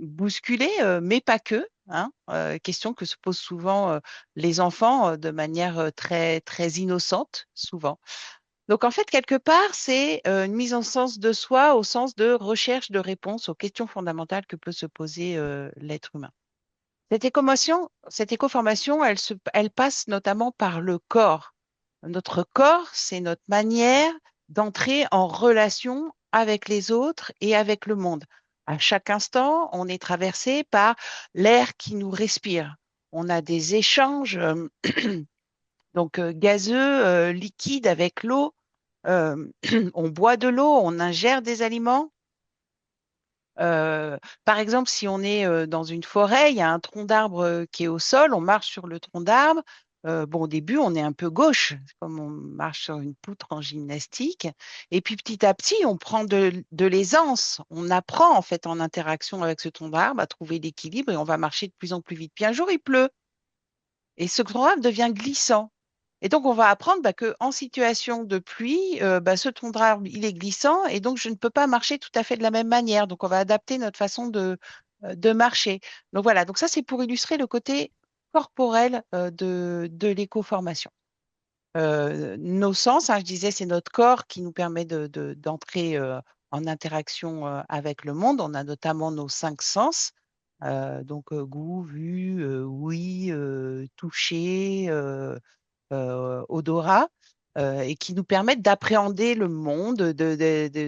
B: bousculé, mais pas que. Hein, question que se posent souvent les enfants de manière très, très innocente, souvent. Donc, en fait, quelque part, c'est une mise en sens de soi au sens de recherche de réponses aux questions fondamentales que peut se poser l'être humain. Cette éco-formation, elle passe notamment par le corps. Notre corps, c'est notre manière d'entrer en relation avec les autres et avec le monde. À chaque instant, on est traversé par l'air qui nous respire. On a des échanges donc gazeux, liquides avec l'eau. euh, on boit de l'eau, on ingère des aliments. Par exemple, si on est dans une forêt, il y a un tronc d'arbre qui est au sol, on marche sur le tronc d'arbre. Bon, au début, on est un peu gauche, c'est comme on marche sur une poutre en gymnastique. Et puis petit à petit, on prend de l'aisance. On apprend en fait en interaction avec ce tronc d'arbre à trouver l'équilibre et on va marcher de plus en plus vite. Puis un jour, il pleut et ce tronc d'arbre devient glissant. Et donc, on va apprendre que en situation de pluie, ce tronc d'arbre, il est glissant et donc je ne peux pas marcher tout à fait de la même manière. Donc, on va adapter notre façon de marcher. Donc, voilà. Donc, ça, c'est pour illustrer le côté corporel de l'éco-formation. Nos sens, hein, je disais, c'est notre corps qui nous permet d'entrer en interaction avec le monde. On a notamment nos 5 sens. Donc, goût, vue, ouïe, toucher, odorat, et qui nous permettent d'appréhender le monde.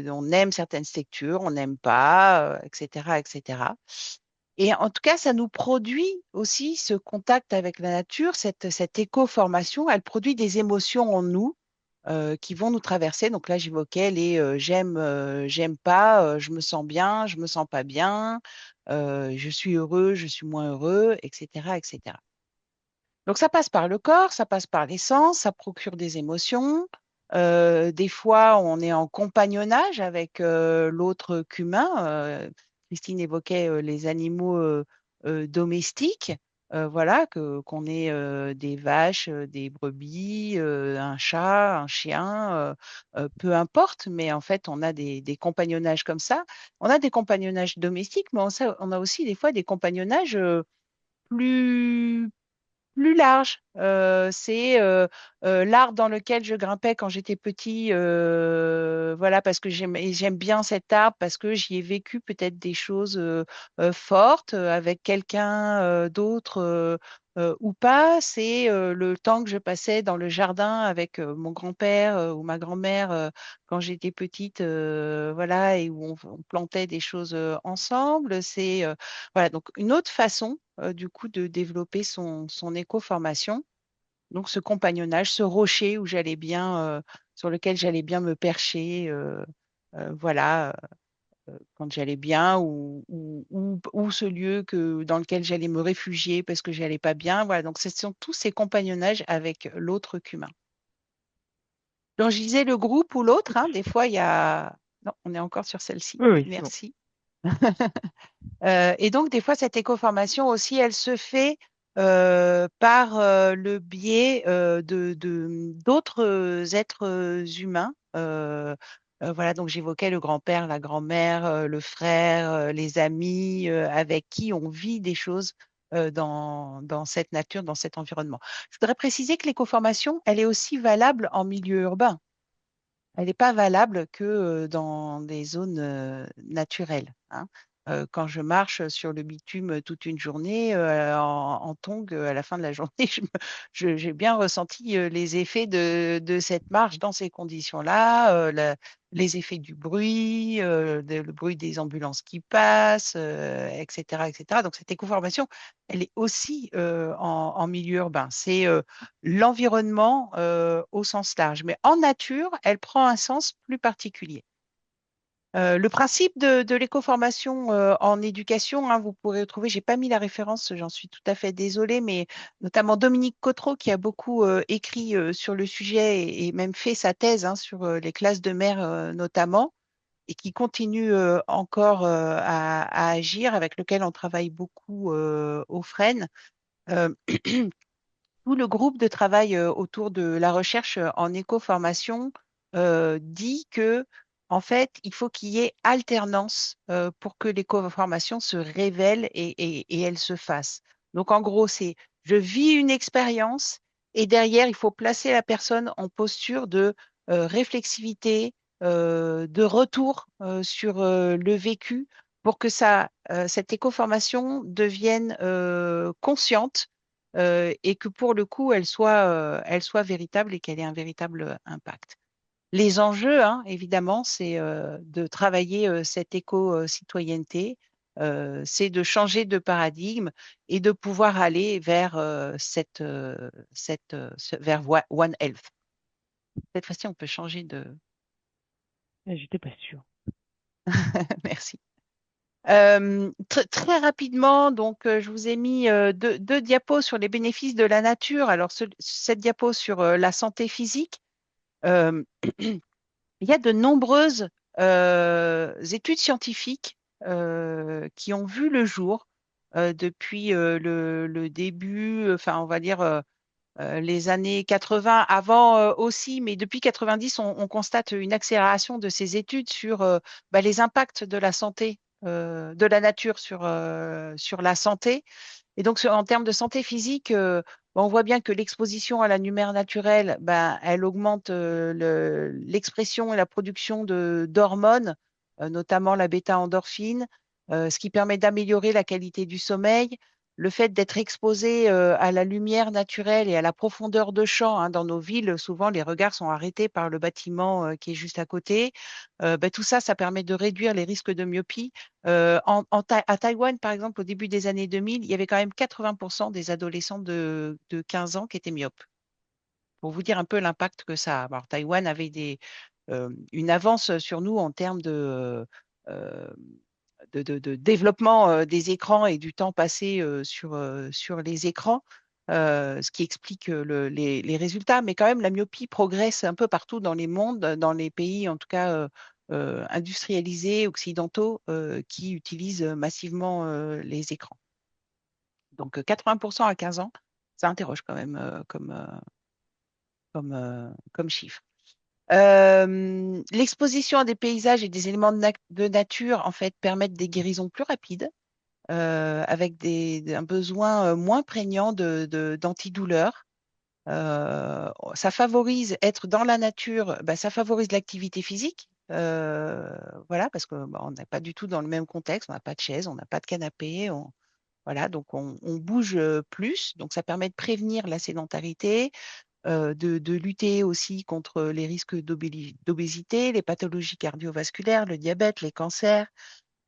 B: On aime certaines textures, on n'aime pas, etc., etc. Et en tout cas, ça nous produit aussi ce contact avec la nature, cette éco-formation, elle produit des émotions en nous qui vont nous traverser. Donc là, j'évoquais les j'aime pas, je me sens bien, je me sens pas bien, je suis heureux, je suis moins heureux, etc., etc. Donc ça passe par le corps, ça passe par les sens, ça procure des émotions. Des fois, on est en compagnonnage avec l'autre qu'humain. Christine évoquait les animaux domestiques. Voilà, qu'on ait des vaches, des brebis, un chat, un chien, peu importe, mais en fait, on a des compagnonnages comme ça. On a des compagnonnages domestiques, mais on a aussi des fois des compagnonnages plus plus large. C'est l'arbre dans lequel je grimpais quand j'étais petit, voilà, parce que j'aime bien cet arbre, parce que j'y ai vécu peut-être des choses fortes avec quelqu'un d'autre ou pas. C'est le temps que je passais dans le jardin avec mon grand-père ou ma grand-mère quand j'étais petite, voilà, et où on plantait des choses ensemble. C'est voilà, donc une autre façon du coup de développer son éco-formation. Donc ce compagnonnage, ce rocher où j'allais bien, sur lequel j'allais bien me percher, voilà, quand j'allais bien, ou ce lieu dans lequel j'allais me réfugier parce que j'allais pas bien. Voilà, donc ce sont tous ces compagnonnages avec l'autre qu'humain. Donc je disais le groupe ou l'autre, hein, des fois il y a. Non, on est encore sur celle-ci.
A: Oui, oui, c'est bon.
B: Merci. Et donc, des fois, cette éco-formation aussi, elle se fait par le biais d'autres êtres humains. Voilà, donc j'évoquais le grand-père, la grand-mère, le frère, les amis avec qui on vit des choses dans cette nature, dans cet environnement. Je voudrais préciser que l'éco-formation, elle est aussi valable en milieu urbain. Elle n'est pas valable que dans des zones naturelles, hein. Quand je marche sur le bitume toute une journée en tongs, à la fin de la journée, j'ai bien ressenti les effets de cette marche dans ces conditions-là, les effets du bruit, le bruit des ambulances qui passent, etc., etc. Donc cette écoformation, elle est aussi en milieu urbain. C'est l'environnement au sens large. Mais en nature, elle prend un sens plus particulier. Le principe de l'éco-formation en éducation, hein, vous pourrez trouver, j'ai pas mis la référence, j'en suis tout à fait désolée, mais notamment Dominique Cotreau qui a beaucoup écrit sur le sujet et même fait sa thèse hein, sur les classes de mer notamment, et qui continue encore à agir, avec lequel on travaille beaucoup au FREN. Euh, Tout le groupe de travail autour de la recherche en éco-formation dit que, en fait, il faut qu'il y ait alternance pour que l'éco-formation se révèle et elle se fasse. Donc, en gros, c'est je vis une expérience et derrière, il faut placer la personne en posture de réflexivité, de retour sur le vécu pour que cette éco-formation devienne consciente et que pour le coup, elle soit véritable et qu'elle ait un véritable impact. Les enjeux, hein, évidemment, c'est de travailler cette éco-citoyenneté, c'est de changer de paradigme et de pouvoir aller vers vers One Health. Cette fois-ci, on peut changer de…
A: J'étais pas sûre.
B: Merci. Très rapidement, donc je vous ai mis deux diapos sur les bénéfices de la nature. Alors, cette diapo sur la santé physique, euh, il y a de nombreuses études scientifiques qui ont vu le jour depuis le début, enfin, on va dire les années 80, avant aussi, mais depuis 90, on constate une accélération de ces études sur les impacts de la santé, de la nature sur la santé. Et donc, en termes de santé physique, on voit bien que l'exposition à la lumière naturelle, elle augmente l'expression et la production d'hormones, notamment la bêta-endorphine, ce qui permet d'améliorer la qualité du sommeil. Le fait d'être exposé à la lumière naturelle et à la profondeur de champ, hein, dans nos villes, souvent les regards sont arrêtés par le bâtiment qui est juste à côté. Tout ça, ça permet de réduire les risques de myopie. À Taïwan, par exemple, au début des années 2000, il y avait quand même 80% des adolescents de 15 ans qui étaient myopes. Pour vous dire un peu l'impact que ça a. Alors, Taïwan avait une avance sur nous en termes euh, de développement des écrans et du temps passé sur les écrans, ce qui explique les résultats. Mais quand même, la myopie progresse un peu partout dans les mondes, dans les pays en tout cas industrialisés, occidentaux, qui utilisent massivement les écrans. Donc 80% à 15 ans, ça interroge quand même comme chiffre. L'exposition à des paysages et des éléments de nature en fait permettent des guérisons plus rapides avec un besoin moins prégnant d'antidouleurs. Ça favorise être dans la nature, ça favorise l'activité physique. Voilà, parce que on n'est pas du tout dans le même contexte, on n'a pas de chaise, on n'a pas de canapé, voilà, donc on bouge plus, donc ça permet de prévenir la sédentarité, de lutter aussi contre les risques d'obésité, les pathologies cardiovasculaires, le diabète, les cancers.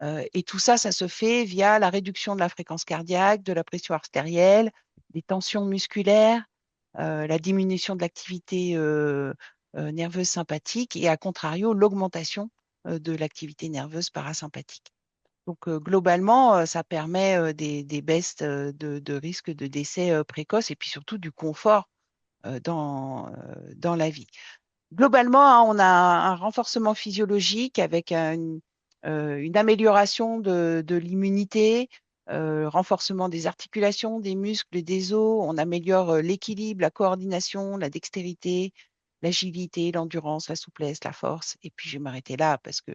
B: Et tout ça, ça se fait via la réduction de la fréquence cardiaque, de la pression artérielle, des tensions musculaires, la diminution de l'activité nerveuse sympathique et à contrario, l'augmentation de l'activité nerveuse parasympathique. Donc, globalement, ça permet des baisses de risque de décès précoce et puis surtout du confort dans la vie. Globalement, hein, on a un renforcement physiologique avec une amélioration de l'immunité, renforcement des articulations, des muscles, des os. On améliore l'équilibre, la coordination, la dextérité, l'agilité, l'endurance, la souplesse, la force. Et puis, je vais m'arrêter là parce que,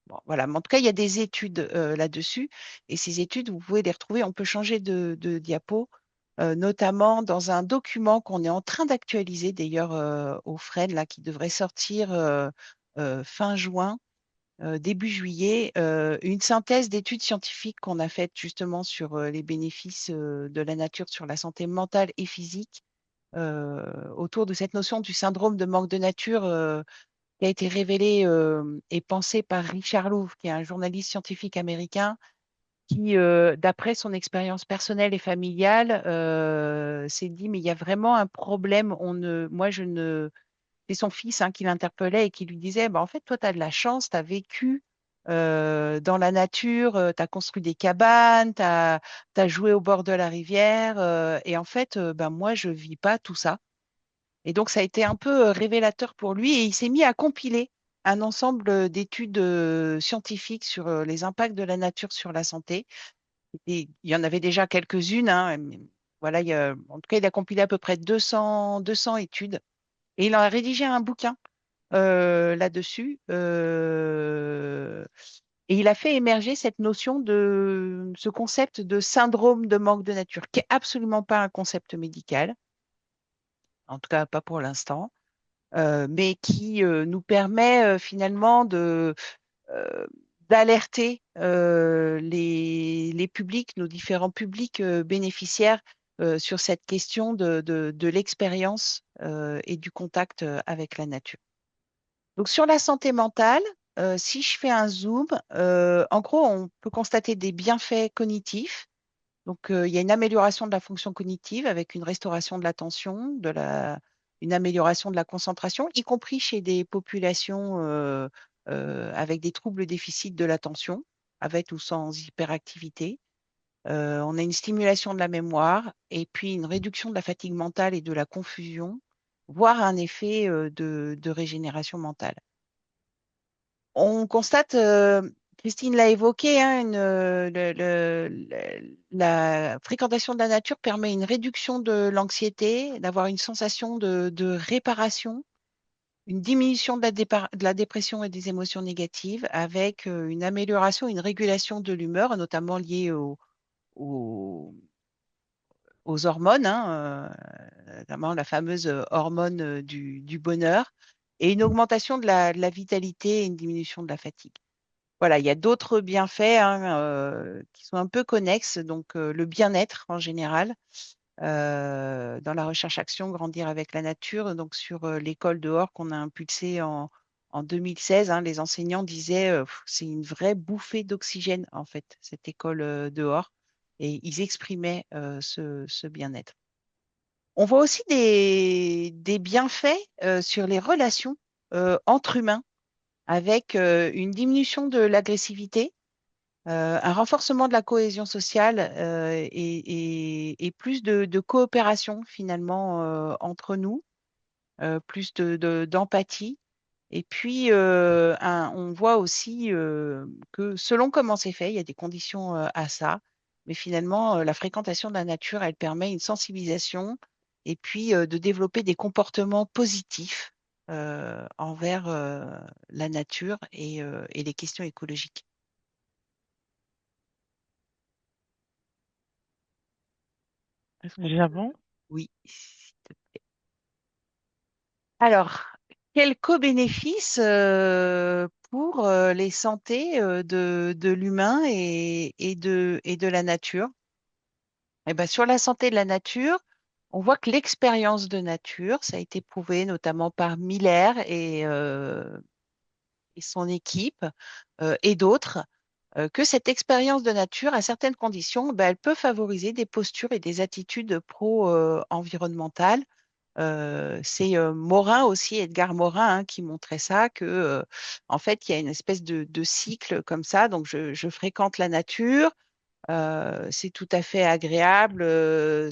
B: bon, voilà. Mais en tout cas, il y a des études là-dessus. Et ces études, vous pouvez les retrouver. On peut changer de diapo, notamment dans un document qu'on est en train d'actualiser d'ailleurs au FREN, là, qui devrait sortir fin juin, début juillet, une synthèse d'études scientifiques qu'on a faites justement sur les bénéfices de la nature sur la santé mentale et physique, autour de cette notion du syndrome de manque de nature qui a été révélé et pensé par Richard Louv, qui est un journaliste scientifique américain qui, d'après son expérience personnelle et familiale, s'est dit, mais il y a vraiment un problème. Moi, je ne, c'est son fils hein, qui l'interpellait et qui lui disait, bah, en fait, toi, tu as de la chance, tu as vécu dans la nature, tu as construit des cabanes, tu as joué au bord de la rivière, et en fait, moi, je vis pas tout ça. Et donc, ça a été un peu révélateur pour lui et il s'est mis à compiler un ensemble d'études scientifiques sur les impacts de la nature sur la santé. Et il y en avait déjà quelques-unes, hein, mais voilà, en tout cas, il a compilé à peu près 200 études et il en a rédigé un bouquin là-dessus. Et il a fait émerger cette notion ce concept de syndrome de manque de nature, qui est absolument pas un concept médical, en tout cas pas pour l'instant, mais qui nous permet finalement euh, d'alerter les publics, nos différents publics bénéficiaires sur cette question de l'expérience et du contact avec la nature. Donc sur la santé mentale, si je fais un zoom, en gros, on peut constater des bienfaits cognitifs. Donc il y a une amélioration de la fonction cognitive avec une restauration de l'attention, une amélioration de la concentration, y compris chez des populations avec des troubles déficits de l'attention, avec ou sans hyperactivité. On a une stimulation de la mémoire et puis une réduction de la fatigue mentale et de la confusion, voire un effet de régénération mentale. On constate, Christine l'a évoqué, hein, la fréquentation de la nature permet une réduction de l'anxiété, d'avoir une sensation de réparation, une diminution de la dépression et des émotions négatives, avec une amélioration, une régulation de l'humeur, notamment liée au- aux hormones, hein, notamment la fameuse hormone du bonheur, et une augmentation de la vitalité et une diminution de la fatigue. Voilà, il y a d'autres bienfaits hein, qui sont un peu connexes, donc le bien-être en général, dans la recherche-action, grandir avec la nature, donc sur l'école dehors qu'on a impulsée en 2016, hein, les enseignants disaient c'est une vraie bouffée d'oxygène en fait, cette école dehors, et ils exprimaient ce bien-être. On voit aussi des bienfaits sur les relations entre humains avec une diminution de l'agressivité, un renforcement de la cohésion sociale et plus de coopération finalement entre nous, plus d'empathie. Et puis, on voit aussi que selon comment c'est fait, il y a des conditions à ça, mais finalement, la fréquentation de la nature, elle permet une sensibilisation et puis de développer des comportements positifs envers la nature et les questions écologiques. Est-ce qu'on peut...
A: J'avance.
B: Oui. Alors, quel co-bénéfice pour les santé de l'humain et de la nature? Eh ben, sur la santé de la nature, on voit que l'expérience de nature, ça a été prouvé notamment par Miller et son équipe et d'autres, que cette expérience de nature, à certaines conditions, ben, elle peut favoriser des postures et des attitudes pro-environnementales. C'est Morin aussi, Edgar Morin, hein, qui montrait ça, que en fait, il y a une espèce de cycle comme ça. Donc, je fréquente la nature, c'est tout à fait agréable,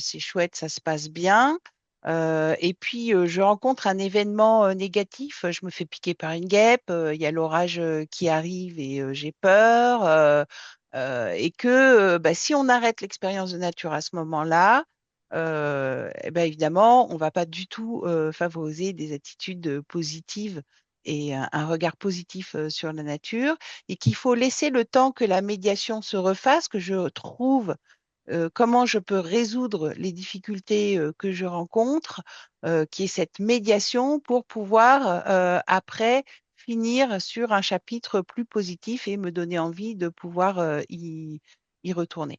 B: c'est chouette, ça se passe bien. Et puis, je rencontre un événement négatif, je me fais piquer par une guêpe, il y a l'orage qui arrive et j'ai peur. Et que bah, si on arrête l'expérience de nature à ce moment-là, eh ben, évidemment, on ne va pas du tout favoriser des attitudes positives et un regard positif sur la nature et qu'il faut laisser le temps que la médiation se refasse, que je trouve comment je peux résoudre les difficultés que je rencontre, qui est cette médiation pour pouvoir après finir sur un chapitre plus positif et me donner envie de pouvoir y retourner.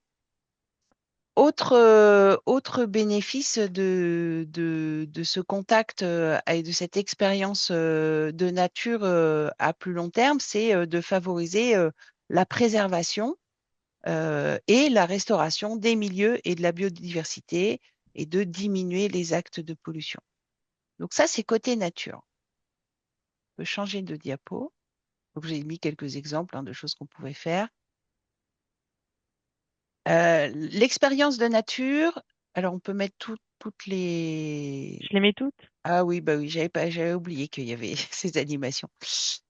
B: Autre bénéfice de ce contact et de cette expérience de nature à plus long terme, c'est de favoriser la préservation et la restauration des milieux et de la biodiversité et de diminuer les actes de pollution. Donc ça, c'est côté nature. On peut changer de diapo. Donc j'ai mis quelques exemples hein, de choses qu'on pouvait faire. L'expérience de nature, alors on peut mettre toutes les...
A: Je les mets toutes.
B: Ah oui, bah oui, j'avais oublié qu'il y avait ces animations.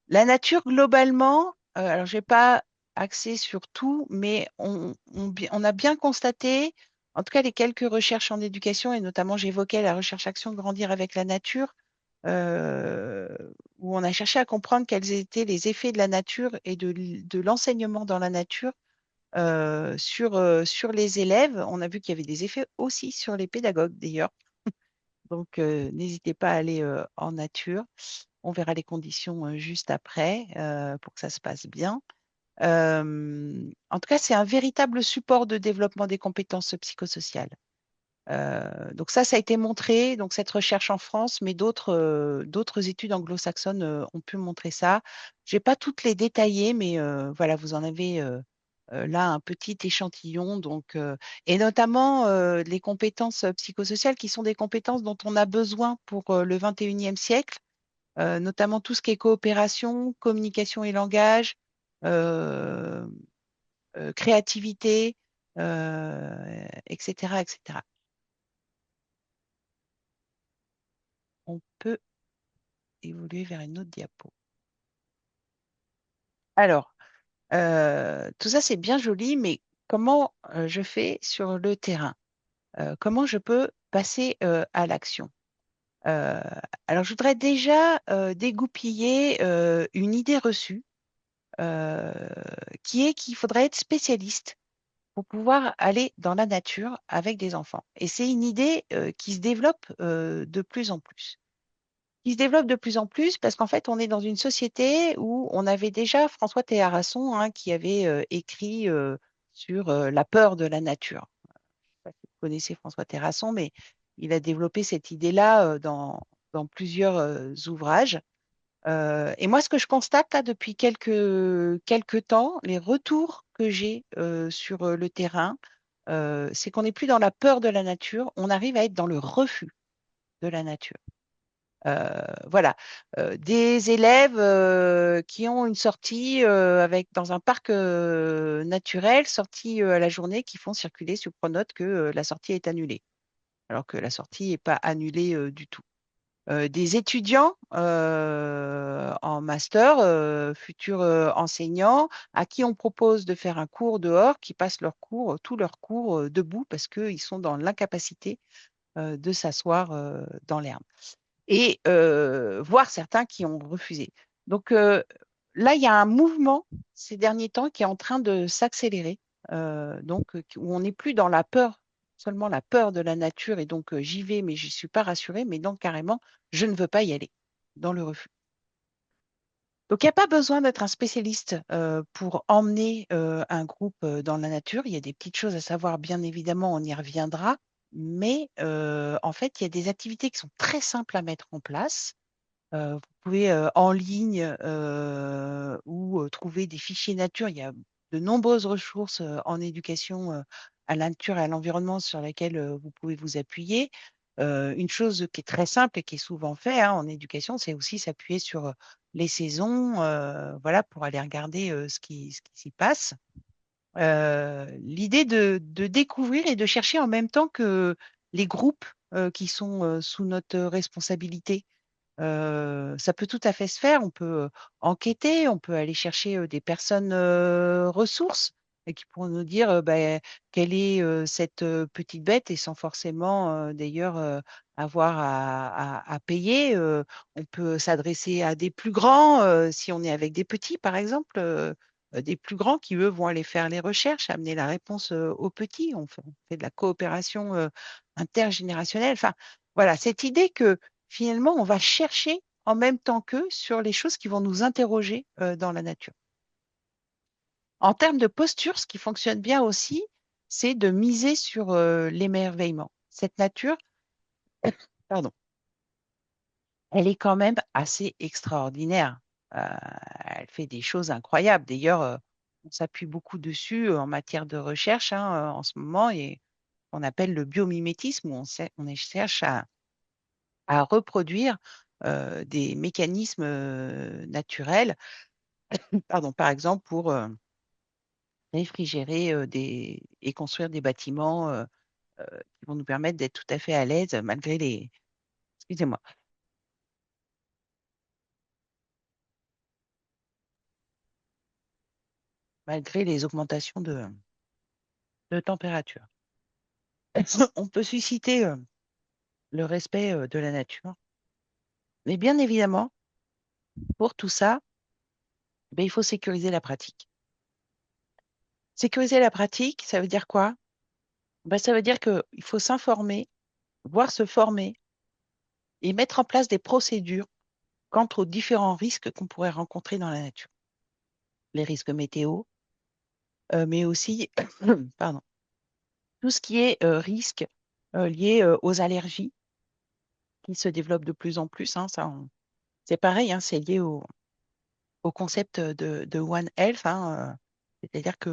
B: La nature, globalement, alors je n'ai pas axé sur tout, mais on a bien constaté, en tout cas les quelques recherches en éducation, et notamment j'évoquais la recherche-action Grandir avec la nature, euh, où on a cherché à comprendre quels étaient les effets de la nature et de l'enseignement dans la nature sur les élèves. On a vu qu'il y avait des effets aussi sur les pédagogues d'ailleurs. Donc, n'hésitez pas à aller en nature. On verra les conditions juste après pour que ça se passe bien. En tout cas, c'est un véritable support de développement des compétences psychosociales. Donc ça a été montré, donc cette recherche en France, mais d'autres études anglo-saxonnes ont pu montrer ça. Je n'ai pas toutes les détaillées, mais voilà, vous en avez là un petit échantillon, donc, et notamment les compétences psychosociales qui sont des compétences dont on a besoin pour le 21e siècle, notamment tout ce qui est coopération, communication et langage, euh, créativité, etc., etc. On peut évoluer vers une autre diapo. Alors, tout ça, c'est bien joli, mais comment je fais sur le terrain? Comment je peux passer à l'action? Euh, alors, je voudrais déjà dégoupiller une idée reçue euh, qui est qu'il faudrait être spécialiste pour pouvoir aller dans la nature avec des enfants. Et c'est une idée qui se développe de plus en plus. Qui se développe de plus en plus parce qu'en fait, on est dans une société où on avait déjà François Théarasson qui avait écrit sur la peur de la nature. Je ne sais pas si vous connaissez François Terrasson, mais il a développé cette idée-là dans plusieurs ouvrages. Et moi, ce que je constate là depuis quelques temps, les retours que j'ai sur le terrain, c'est qu'on n'est plus dans la peur de la nature, on arrive à être dans le refus de la nature. Voilà, des élèves qui ont une sortie dans un parc naturel, sortie à la journée, qui font circuler sur pronote que la sortie est annulée, alors que la sortie n'est pas annulée du tout. Des étudiants en master, futurs enseignants, à qui on propose de faire un cours dehors, qui passent tous leurs cours debout parce qu'ils sont dans l'incapacité de s'asseoir dans l'herbe et voire certains qui ont refusé. Donc là, il y a un mouvement ces derniers temps qui est en train de s'accélérer, donc où on n'est plus dans la peur, seulement la peur de la nature, et donc j'y vais, mais je ne suis pas rassurée, mais donc carrément, je ne veux pas y aller, dans le refus. Donc, il n'y a pas besoin d'être un spécialiste pour emmener un groupe dans la nature. Il y a des petites choses à savoir, bien évidemment, on y reviendra. Mais en fait, il y a des activités qui sont très simples à mettre en place. Vous pouvez en ligne ou trouver des fichiers nature. Il y a de nombreuses ressources en éducation à la nature et à l'environnement sur lesquelles vous pouvez vous appuyer. Une chose qui est très simple et qui est souvent faite en éducation, c'est aussi s'appuyer sur les saisons, voilà, pour aller regarder ce qui s'y passe. L'idée de découvrir et de chercher en même temps que les groupes qui sont sous notre responsabilité. Ça peut tout à fait se faire. On peut enquêter, on peut aller chercher des personnes ressources et qui pourront nous dire ben, quelle est cette petite bête et sans forcément d'ailleurs avoir à payer. On peut s'adresser à des plus grands si on est avec des petits, par exemple. Des plus grands qui, eux, vont aller faire les recherches, amener la réponse aux petits. On fait de la coopération intergénérationnelle. Enfin, voilà, cette idée que finalement, on va chercher en même temps qu'eux sur les choses qui vont nous interroger dans la nature. En termes de posture, ce qui fonctionne bien aussi, c'est de miser sur l'émerveillement. Cette nature, pardon, elle est quand même assez extraordinaire. Euh, Elle fait des choses incroyables. D'ailleurs, on s'appuie beaucoup dessus en matière de recherche en ce moment, et on appelle le biomimétisme, où on cherche à reproduire des mécanismes naturels, pardon, par exemple pour réfrigérer et construire des bâtiments qui vont nous permettre d'être tout à fait à l'aise malgré excusez-moi, malgré les augmentations de température. On peut susciter le respect de la nature, mais bien évidemment, pour tout ça, ben, il faut sécuriser la pratique. Sécuriser la pratique, ça veut dire quoi? Ben, ça veut dire qu'il faut s'informer, voire se former et mettre en place des procédures quant aux différents risques qu'on pourrait rencontrer dans la nature. Les risques météo, mais aussi pardon, tout ce qui est risque lié aux allergies qui se développent de plus en plus. C'est pareil, c'est lié au concept de One Health. C'est-à-dire que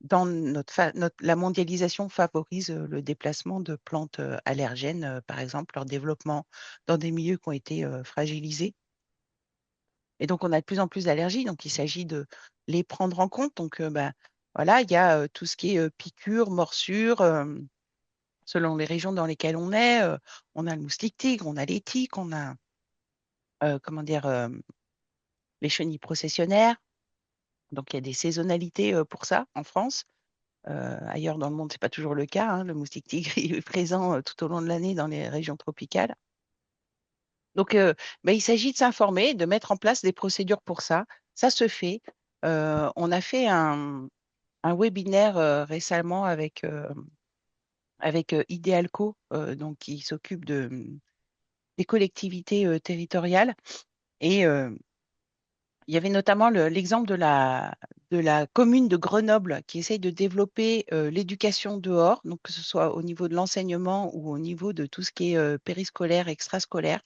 B: dans la mondialisation favorise le déplacement de plantes allergènes, par exemple, leur développement dans des milieux qui ont été fragilisés. Et donc, on a de plus en plus d'allergies. Donc, il s'agit de les prendre en compte. Donc, voilà, il y a tout ce qui est piqûres, morsures, selon les régions dans lesquelles on est. On a le moustique tigre, on a les tiques, on a, comment dire, les chenilles processionnaires. Donc, il y a des saisonnalités pour ça en France. Ailleurs dans le monde, ce n'est pas toujours le cas, hein. Le moustique tigre il est présent tout au long de l'année dans les régions tropicales. Donc, il s'agit de s'informer, de mettre en place des procédures pour ça. Ça se fait. On a fait un webinaire récemment avec Idealco, donc, qui s'occupe des collectivités territoriales. Et il y avait notamment l'exemple de la commune de Grenoble qui essaye de développer l'éducation dehors, donc que ce soit au niveau de l'enseignement ou au niveau de tout ce qui est périscolaire, extrascolaire.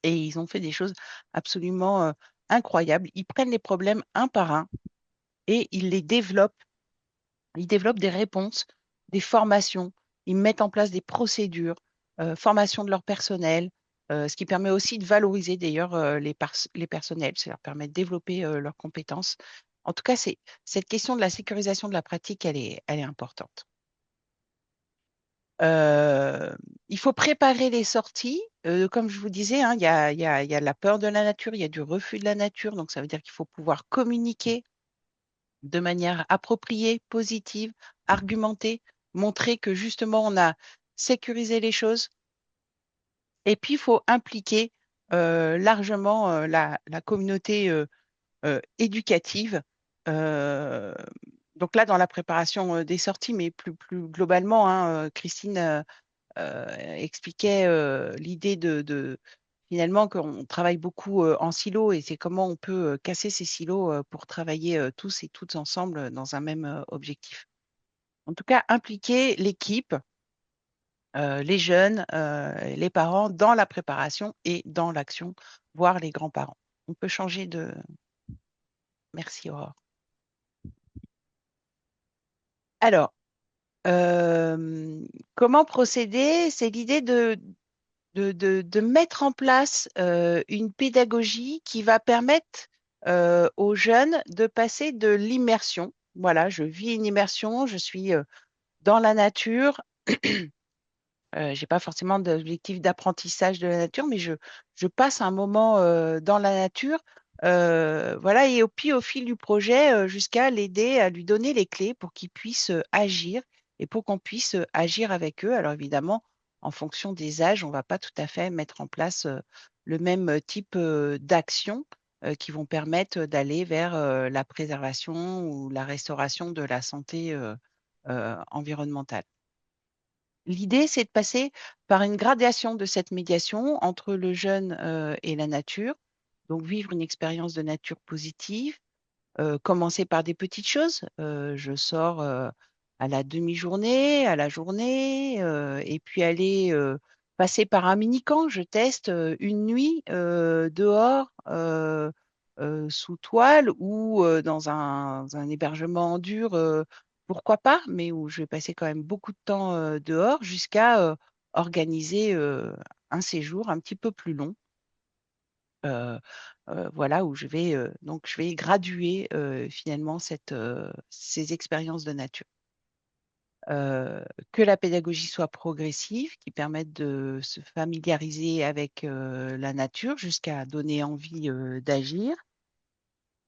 B: Et ils ont fait des choses absolument incroyables. Ils prennent les problèmes un par un et ils les développent. Ils développent des réponses, des formations. Ils mettent en place des procédures, formation de leur personnel, ce qui permet aussi de valoriser d'ailleurs les personnels. Ça leur permet de développer leurs compétences. En tout cas, cette question de la sécurisation de la pratique, elle est importante. Il faut préparer les sorties. Comme je vous disais, hein, il y a la peur de la nature, il y a du refus de la nature. Donc, ça veut dire qu'il faut pouvoir communiquer de manière appropriée, positive, argumentée, montrer que justement, on a sécurisé les choses. Et puis, il faut impliquer largement la communauté éducative. Euh, donc là, dans la préparation des sorties, mais plus globalement, hein, Christine expliquait l'idée finalement qu'on travaille beaucoup en silo et c'est comment on peut casser ces silos pour travailler tous et toutes ensemble dans un même objectif. En tout cas, impliquer l'équipe, les jeunes, les parents dans la préparation et dans l'action, voire les grands-parents. On peut changer de... Merci Aurore. Alors, comment procéder? C'est l'idée de mettre en place une pédagogie qui va permettre aux jeunes de passer de l'immersion. Voilà, je vis une immersion, je suis dans la nature. Je n'ai pas forcément d'objectif d'apprentissage de la nature, mais je passe un moment dans la nature. Voilà, et puis au fil du projet, jusqu'à l'aider à lui donner les clés pour qu'il puisse agir et pour qu'on puisse agir avec eux. Alors évidemment, en fonction des âges, on ne va pas tout à fait mettre en place le même type d'action qui vont permettre d'aller vers la préservation ou la restauration de la santé environnementale. L'idée, c'est de passer par une gradation de cette médiation entre le jeune et la nature, donc vivre une expérience de nature positive, commencer par des petites choses. Je sors à la demi-journée, à la journée, et puis aller passer par un mini-camp. Je teste une nuit dehors, sous toile ou dans un hébergement en dur, pourquoi pas, mais où je vais passer quand même beaucoup de temps dehors jusqu'à organiser un séjour un petit peu plus long. Voilà, où je vais graduer finalement ces expériences de nature. Que la pédagogie soit progressive, qui permette de se familiariser avec la nature jusqu'à donner envie d'agir.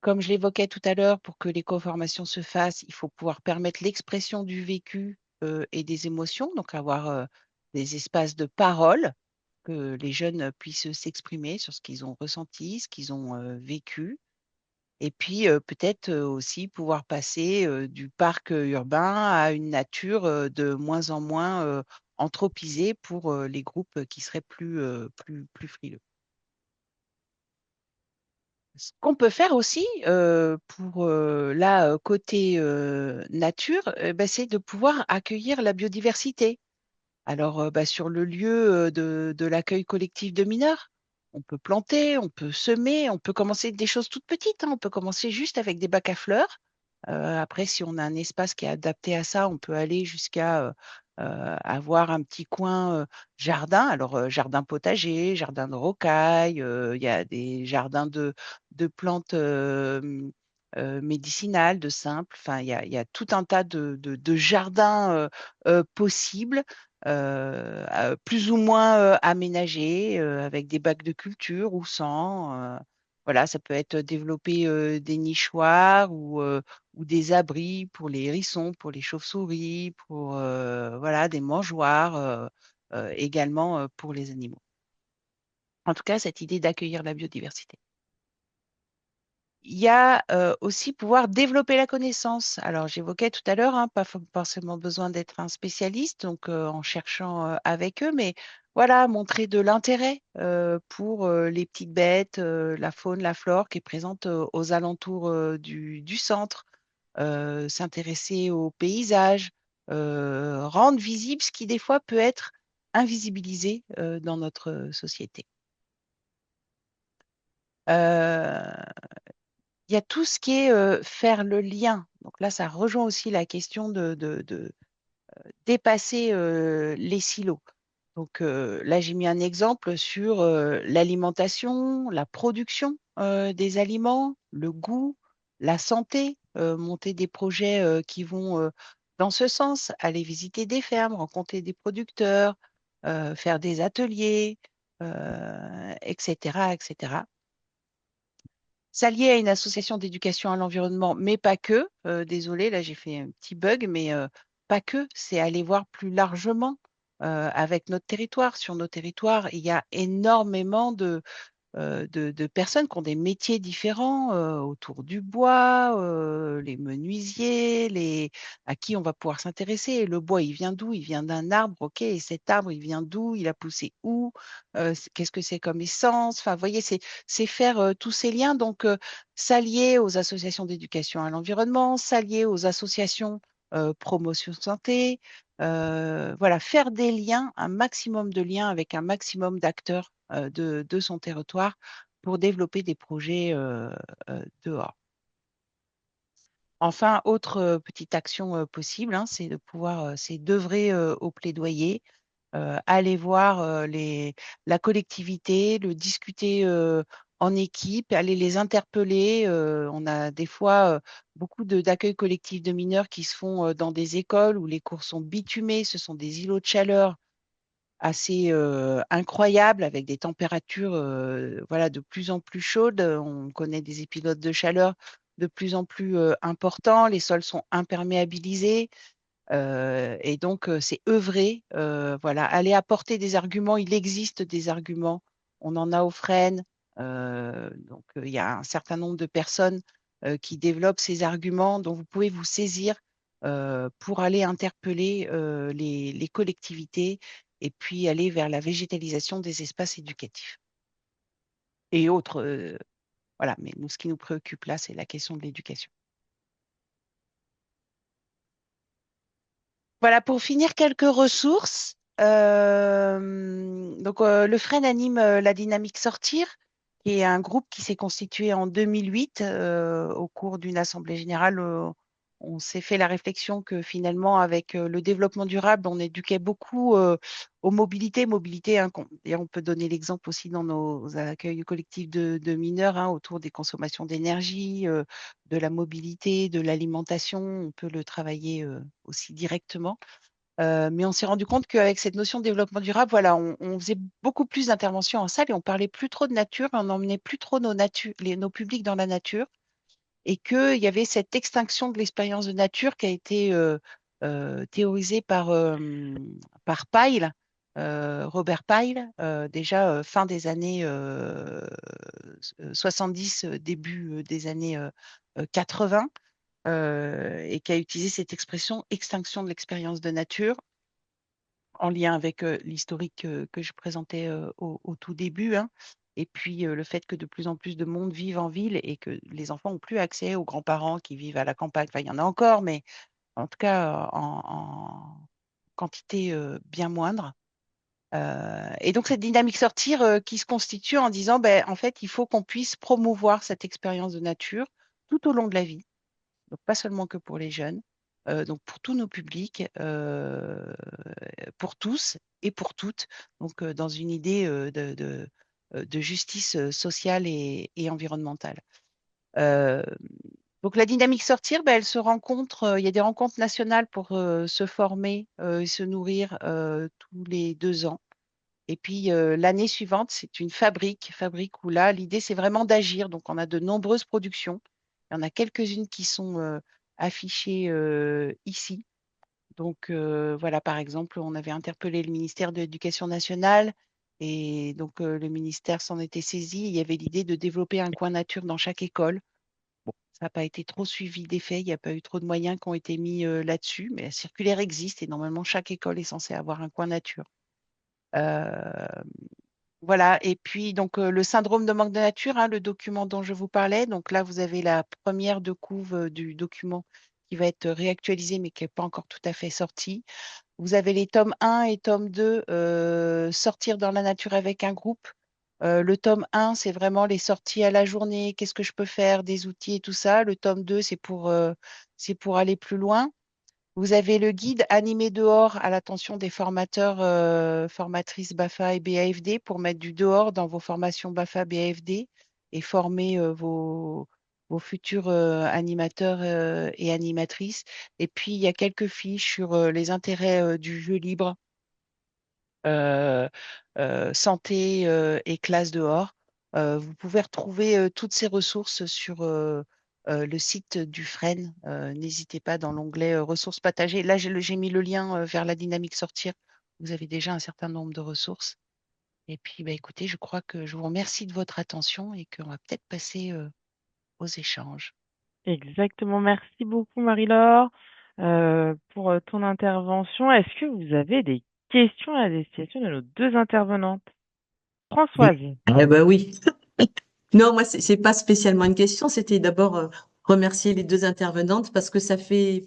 B: Comme je l'évoquais tout à l'heure, pour que l'éco-formation se fasse, il faut pouvoir permettre l'expression du vécu et des émotions, donc avoir des espaces de parole, que les jeunes puissent s'exprimer sur ce qu'ils ont ressenti, ce qu'ils ont vécu. Et puis peut-être aussi pouvoir passer du parc urbain à une nature de moins en moins anthropisée pour les groupes qui seraient plus frileux. Ce qu'on peut faire aussi pour côté nature, c'est de pouvoir accueillir la biodiversité. Alors, sur le lieu de l'accueil collectif de mineurs, on peut planter, on peut semer, on peut commencer des choses toutes petites, hein. On peut commencer juste avec des bacs à fleurs Après, si on a un espace qui est adapté à ça, on peut aller jusqu'à avoir un petit coin jardin. Alors, jardin potager, jardin de rocaille, il y a des jardins de plantes médicinales, de simples. Enfin, il y a tout un tas de jardins possibles. Plus ou moins aménagés, avec des bacs de culture ou sans. Voilà, ça peut être développer des nichoirs ou des abris pour les hérissons, pour les chauves-souris, pour voilà, des mangeoires également pour les animaux. En tout cas, cette idée d'accueillir la biodiversité. Il y a aussi pouvoir développer la connaissance. Alors, j'évoquais tout à l'heure, hein, pas forcément besoin d'être un spécialiste, donc en cherchant avec eux, mais voilà, montrer de l'intérêt pour les petites bêtes, la faune, la flore qui est présente aux alentours du centre, s'intéresser aux paysages, rendre visible ce qui des fois peut être invisibilisé dans notre société. Euh, il y a tout ce qui est faire le lien. Donc là, ça rejoint aussi la question de dépasser les silos. Donc là, j'ai mis un exemple sur l'alimentation, la production des aliments, le goût, la santé, monter des projets qui vont dans ce sens, aller visiter des fermes, rencontrer des producteurs, faire des ateliers, etc., etc. S'allier à une association d'éducation à l'environnement, mais pas que. Désolée, là j'ai fait un petit bug, mais pas que. C'est aller voir plus largement avec notre territoire. Sur nos territoires, il y a énormément de personnes qui ont des métiers différents autour du bois, les menuisiers, à qui on va pouvoir s'intéresser. Et le bois, il vient d'où? Il vient d'un arbre, ok. Et cet arbre, il vient d'où? Il a poussé où? Qu'est-ce que c'est comme essence? Enfin, vous voyez, c'est faire tous ces liens. Donc, s'allier aux associations d'éducation à l'environnement, s'allier aux associations promotion santé, voilà, faire des liens, un maximum de liens avec un maximum d'acteurs de son territoire pour développer des projets dehors. Enfin, autre petite action possible, hein, c'est de pouvoir, c'est d'œuvrer au plaidoyer, aller voir la collectivité, le discuter en équipe, aller les interpeller. On a des fois beaucoup d'accueil collectif de mineurs qui se font dans des écoles où les cours sont bitumés, ce sont des îlots de chaleur assez incroyables avec des températures voilà, de plus en plus chaudes. On connaît des épisodes de chaleur de plus en plus importants. Les sols sont imperméabilisés. Et donc, c'est œuvrer, voilà, aller apporter des arguments. Il existe des arguments. On en a aux Fresnes. Donc, il y a un certain nombre de personnes qui développent ces arguments dont vous pouvez vous saisir pour aller interpeller les collectivités et puis aller vers la végétalisation des espaces éducatifs et autres. Voilà, mais nous, ce qui nous préoccupe là, c'est la question de l'éducation. Voilà, pour finir, quelques ressources. Donc, le FREN anime la dynamique Sortir, qui est un groupe qui s'est constitué en 2008 au cours d'une assemblée générale. On s'est fait la réflexion que finalement, avec le développement durable, on éduquait beaucoup aux mobilités. Mobilité, hein, et on peut donner l'exemple aussi dans nos accueils collectifs de mineurs hein, autour des consommations d'énergie, de la mobilité, de l'alimentation. On peut le travailler aussi directement. Mais on s'est rendu compte qu'avec cette notion de développement durable, voilà, on faisait beaucoup plus d'interventions en salle et on parlait plus trop de nature, on n'emmenait plus trop nos publics dans la nature et qu'il y avait cette extinction de l'expérience de nature qui a été théorisée par Pyle, Robert Pyle, déjà fin des années 70, début des années 80, et qui a utilisé cette expression extinction de l'expérience de nature en lien avec l'historique que je présentais au tout début, hein. Et puis le fait que de plus en plus de monde vive en ville et que les enfants n'ont plus accès aux grands-parents qui vivent à la campagne. Enfin, il y en a encore, mais en tout cas en quantité bien moindre. Et donc cette dynamique sortir qui se constitue en disant, ben, en fait, il faut qu'on puisse promouvoir cette expérience de nature tout au long de la vie. donc pas seulement que pour les jeunes, donc pour tous nos publics, pour tous et pour toutes, donc dans une idée de justice sociale et environnementale. Euh, donc la dynamique sortir, ben, elle se rencontre, il y a des rencontres nationales pour se former et se nourrir tous les 2 ans. Et puis l'année suivante, c'est une fabrique où là, l'idée, c'est vraiment d'agir. Donc on a de nombreuses productions. Il y en a quelques-unes qui sont affichées ici. Donc voilà, par exemple, on avait interpellé le ministère de l'Éducation nationale et donc le ministère s'en était saisi. Il y avait l'idée de développer un coin nature dans chaque école. Bon, ça n'a pas été trop suivi des faits, il n'y a pas eu trop de moyens qui ont été mis là-dessus, mais la circulaire existe et normalement chaque école est censée avoir un coin nature. Euh, voilà, et puis donc le syndrome de manque de nature, hein, le document dont je vous parlais. Donc là, vous avez la première de couve du document qui va être réactualisé, mais qui n'est pas encore tout à fait sorti. Vous avez les tomes 1 et tome 2, sortir dans la nature avec un groupe. Le tome 1, c'est vraiment les sorties à la journée, qu'est-ce que je peux faire, des outils et tout ça. Le tome 2, c'est pour aller plus loin. Vous avez le guide animé dehors à l'attention des formateurs, formatrices BAFA et BAFD pour mettre du dehors dans vos formations BAFA, BAFD et former vos futurs animateurs et animatrices. Et puis, il y a quelques fiches sur les intérêts du jeu libre, euh, santé et classe dehors. Vous pouvez retrouver toutes ces ressources sur le site du FREN. N'hésitez pas dans l'onglet ressources partagées. Là, j'ai mis le lien vers la dynamique sortir. Vous avez déjà un certain nombre de ressources. Et puis, bah, écoutez, je crois que je vous remercie de votre attention et qu'on va peut-être passer aux échanges.
A: Exactement. Merci beaucoup, Marie-Laure, pour ton intervention. Est-ce que vous avez des questions à destination de nos deux intervenantes? Françoise.
D: Eh ben oui. Non, moi, c'est pas spécialement une question. C'était d'abord remercier les deux intervenantes parce que ça fait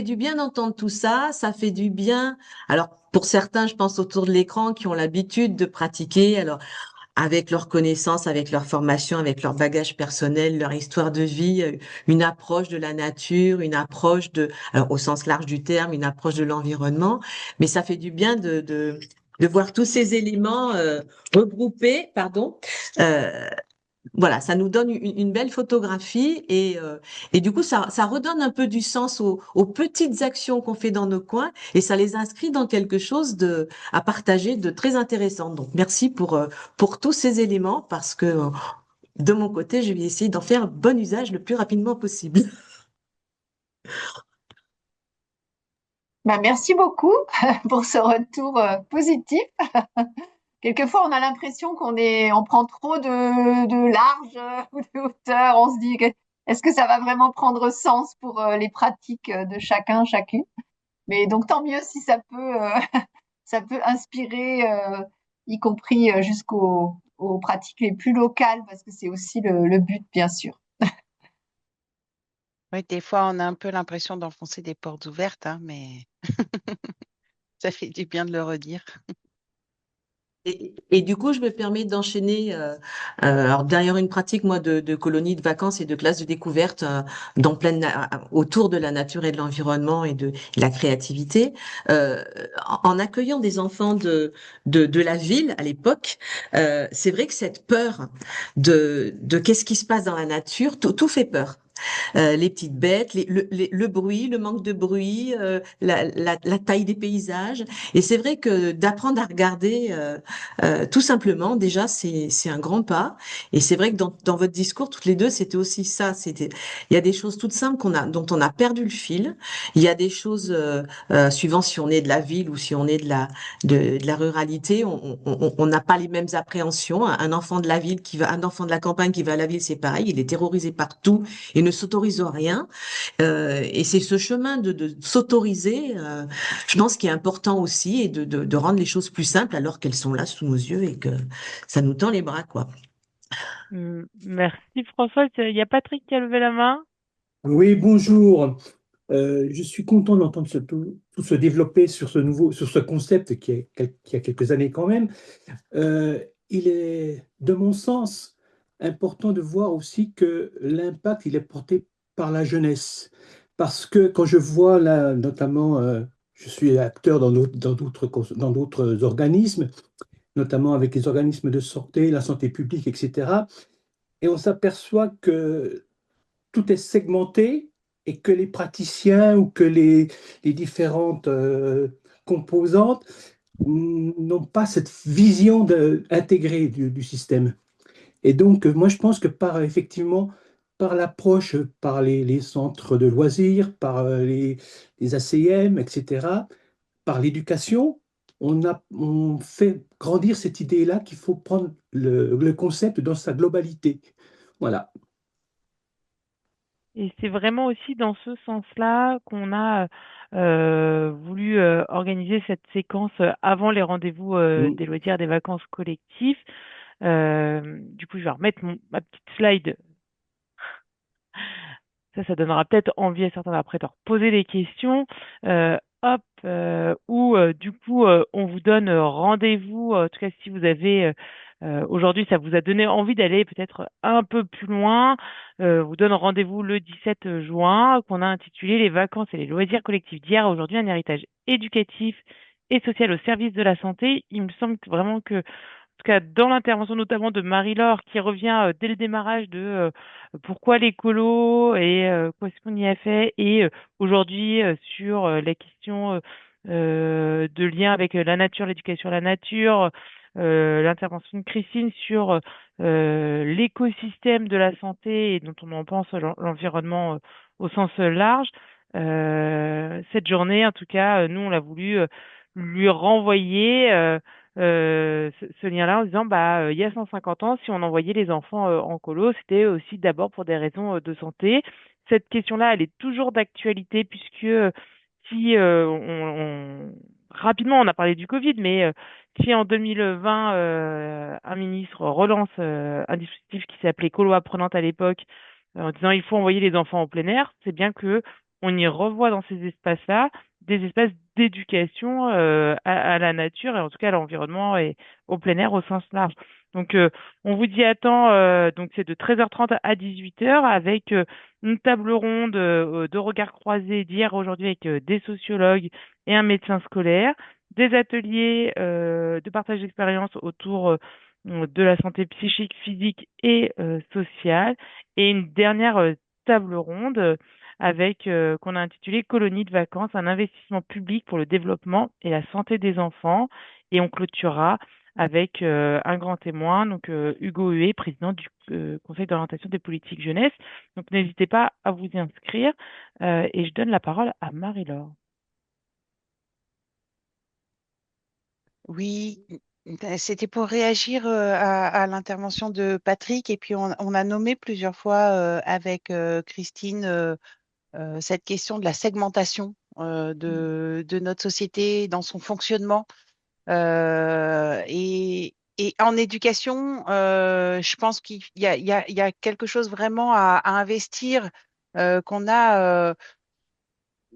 D: du bien d'entendre tout ça. Ça fait du bien. Alors, pour certains, je pense autour de l'écran qui ont l'habitude de pratiquer. Alors, avec leurs connaissances, avec leur formation, avec leur bagage personnel, leur histoire de vie, une approche de la nature, une approche alors au sens large du terme, une approche de l'environnement. Mais ça fait du bien de voir tous ces éléments regroupés, pardon. Euh, voilà, ça nous donne une belle photographie et du coup, ça redonne un peu du sens aux petites actions qu'on fait dans nos coins et ça les inscrit dans quelque chose à partager de très intéressant. Donc, merci pour tous ces éléments parce que de mon côté, je vais essayer d'en faire bon usage le plus rapidement possible.
C: Ben, merci beaucoup pour ce retour positif. Quelquefois, on a l'impression on prend trop de large ou de hauteur. On se dit, est-ce que ça va vraiment prendre sens pour les pratiques de chacun, chacune? Mais donc, tant mieux si ça peut, ça peut inspirer, y compris aux pratiques les plus locales, parce que c'est aussi le but, bien sûr.
B: Oui, des fois, on a un peu l'impression d'enfoncer des portes ouvertes, hein, mais ça fait du bien de le redire.
D: Et du coup, je me permets d'enchaîner. Alors derrière une pratique, moi, de colonie de vacances et de classe de découverte autour de la nature et de l'environnement et de la créativité, en accueillant des enfants de la ville à l'époque, c'est vrai que cette peur de qu'est-ce qui se passe dans la nature, tout fait peur. Les petites bêtes, le bruit, le manque de bruit, la taille des paysages. Et c'est vrai que d'apprendre à regarder tout simplement, déjà, c'est un grand pas. Et c'est vrai que dans votre discours, toutes les deux, c'était aussi ça. Il y a des choses toutes simples dont on a perdu le fil. Il y a des choses, suivant si on est de la ville ou si on est de la ruralité, on n'a pas les mêmes appréhensions. Un enfant de la ville un enfant de la campagne qui va à la ville, c'est pareil. Il est terrorisé par tout et ne s'autorise rien. Et c'est ce chemin de s'autoriser, je pense, qui est important aussi, et de rendre les choses plus simples alors qu'elles sont là sous nos yeux et que ça nous tend les bras, quoi.
A: Merci, Françoise. Il y a Patrick qui a levé la main.
E: Oui, bonjour. Je suis content d'entendre tout se développer sur ce concept qui a quelques années quand même. Il est, de mon sens, important de voir aussi que l'impact, il est porté par la jeunesse. Parce que quand je vois là, notamment, je suis acteur dans d'autres organismes, notamment avec les organismes de santé, la santé publique, etc. Et on s'aperçoit que tout est segmenté et que les praticiens ou que les différentes composantes n'ont pas cette vision intégrée du système. Et donc, moi, je pense que effectivement, par l'approche, par les centres de loisirs, par les ACM, etc., par l'éducation, on fait grandir cette idée-là qu'il faut prendre le concept dans sa globalité. Voilà.
A: Et c'est vraiment aussi dans ce sens-là qu'on a voulu organiser cette séquence avant les rendez-vous
E: Mm.
A: des loisirs des vacances collectifs. Du coup, je vais remettre ma petite slide. Ça donnera peut-être envie à certains après de poser des questions. Hop, ou du coup, on vous donne rendez-vous. En tout cas, si vous avez aujourd'hui, ça vous a donné envie d'aller peut-être un peu plus loin. Vous donne rendez-vous le 17 juin, qu'on a intitulé Les vacances et les loisirs collectifs d'hier à aujourd'hui, un héritage éducatif et social au service de la santé. Il me semble vraiment que tout cas dans l'intervention notamment de Marie-Laure qui revient dès le démarrage de pourquoi l'écolo et qu'est-ce qu'on y a fait et aujourd'hui sur la question de lien avec la nature, l'éducation à la nature, l'intervention de Christine sur l'écosystème de la santé et dont on en pense l'environnement au sens large. Cette journée, en tout cas, nous, on l'a voulu lui renvoyer. Ce lien-là en disant bah il y a 150 ans, si on envoyait les enfants en colo, c'était aussi d'abord pour des raisons de santé. Cette question-là, elle est toujours d'actualité puisque si rapidement on a parlé du Covid, mais si en 2020 un ministre relance un dispositif qui s'appelait Colo apprenante à l'époque en disant il faut envoyer les enfants en plein air, c'est bien que on y revoit dans ces espaces-là des espaces d'éducation à la nature et en tout cas à l'environnement et au plein air au sens large. Donc on vous dit attends, donc c'est de 13h30 à 18h avec une table ronde de regards croisés d'hier à aujourd'hui avec des sociologues et un médecin scolaire, des ateliers de partage d'expérience autour de la santé psychique, physique et sociale et une dernière table ronde avec qu'on a intitulé Colonie de vacances, un investissement public pour le développement et la santé des enfants. Et on clôturera avec un grand témoin, donc Hugo Huet, président du Conseil d'orientation des politiques jeunesse. Donc n'hésitez pas à vous y inscrire. Et je donne la parole à Marie-Laure.
B: Oui, c'était pour réagir à l'intervention de Patrick. Et puis, on a nommé plusieurs fois avec Christine cette question de la segmentation de notre société dans son fonctionnement. Et en éducation, je pense qu'il y a quelque chose vraiment à investir qu'on a.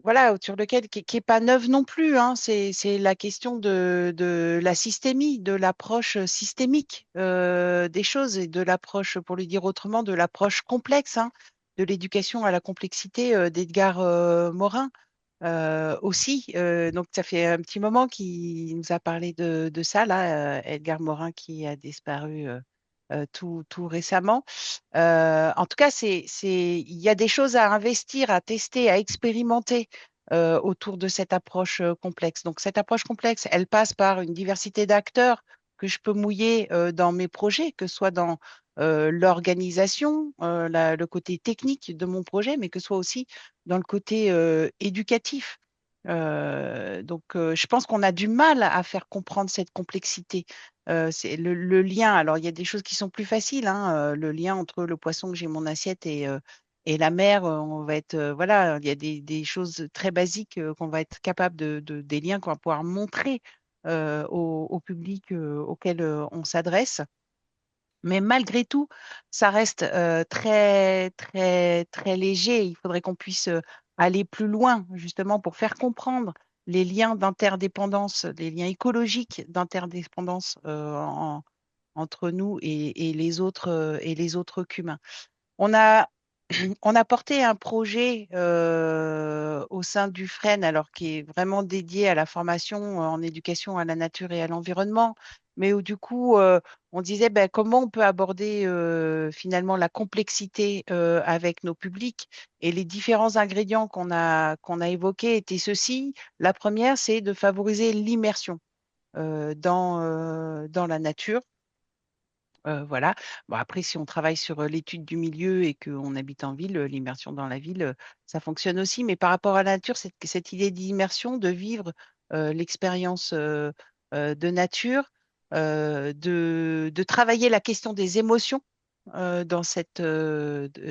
B: Voilà, sur lequel qui est pas neuve non plus, hein. C'est la question de la systémie, de l'approche systémique des choses et de l'approche, pour le dire autrement, de l'approche complexe, hein, de l'éducation à la complexité d'Edgar Morin aussi. Donc ça fait un petit moment qu'il nous a parlé de ça là, Edgar Morin qui a disparu tout récemment. En tout cas, il y a des choses à investir, à tester, à expérimenter autour de cette approche complexe. Donc, cette approche complexe, elle passe par une diversité d'acteurs que je peux mouiller dans mes projets, que ce soit dans l'organisation, le côté technique de mon projet, mais que ce soit aussi dans le côté éducatif. Je pense qu'on a du mal à faire comprendre cette complexité. C'est le lien. Alors, il y a des choses qui sont plus faciles, hein, le lien entre le poisson que j'ai mon assiette et la mer, on va être, voilà, il y a des choses très basiques qu'on va être capable des liens qu'on va pouvoir montrer au public auquel on s'adresse. Mais malgré tout, ça reste très, très, très léger. Il faudrait qu'on puisse aller plus loin, justement, pour faire comprendre les liens d'interdépendance, les liens écologiques d'interdépendance entre nous et les autres qu'humains. On a on a porté un projet au sein du FREN, alors qui est vraiment dédié à la formation en éducation à la nature et à l'environnement, mais où du coup, on disait ben, comment on peut aborder finalement la complexité avec nos publics. Et les différents ingrédients qu'on a évoqués étaient ceux-ci. La première, c'est de favoriser l'immersion dans la nature. Voilà. Bon, après, si on travaille sur l'étude du milieu et qu'on habite en ville, l'immersion dans la ville, ça fonctionne aussi. Mais par rapport à la nature, cette idée d'immersion, de vivre l'expérience de nature, de travailler la question des émotions dans cette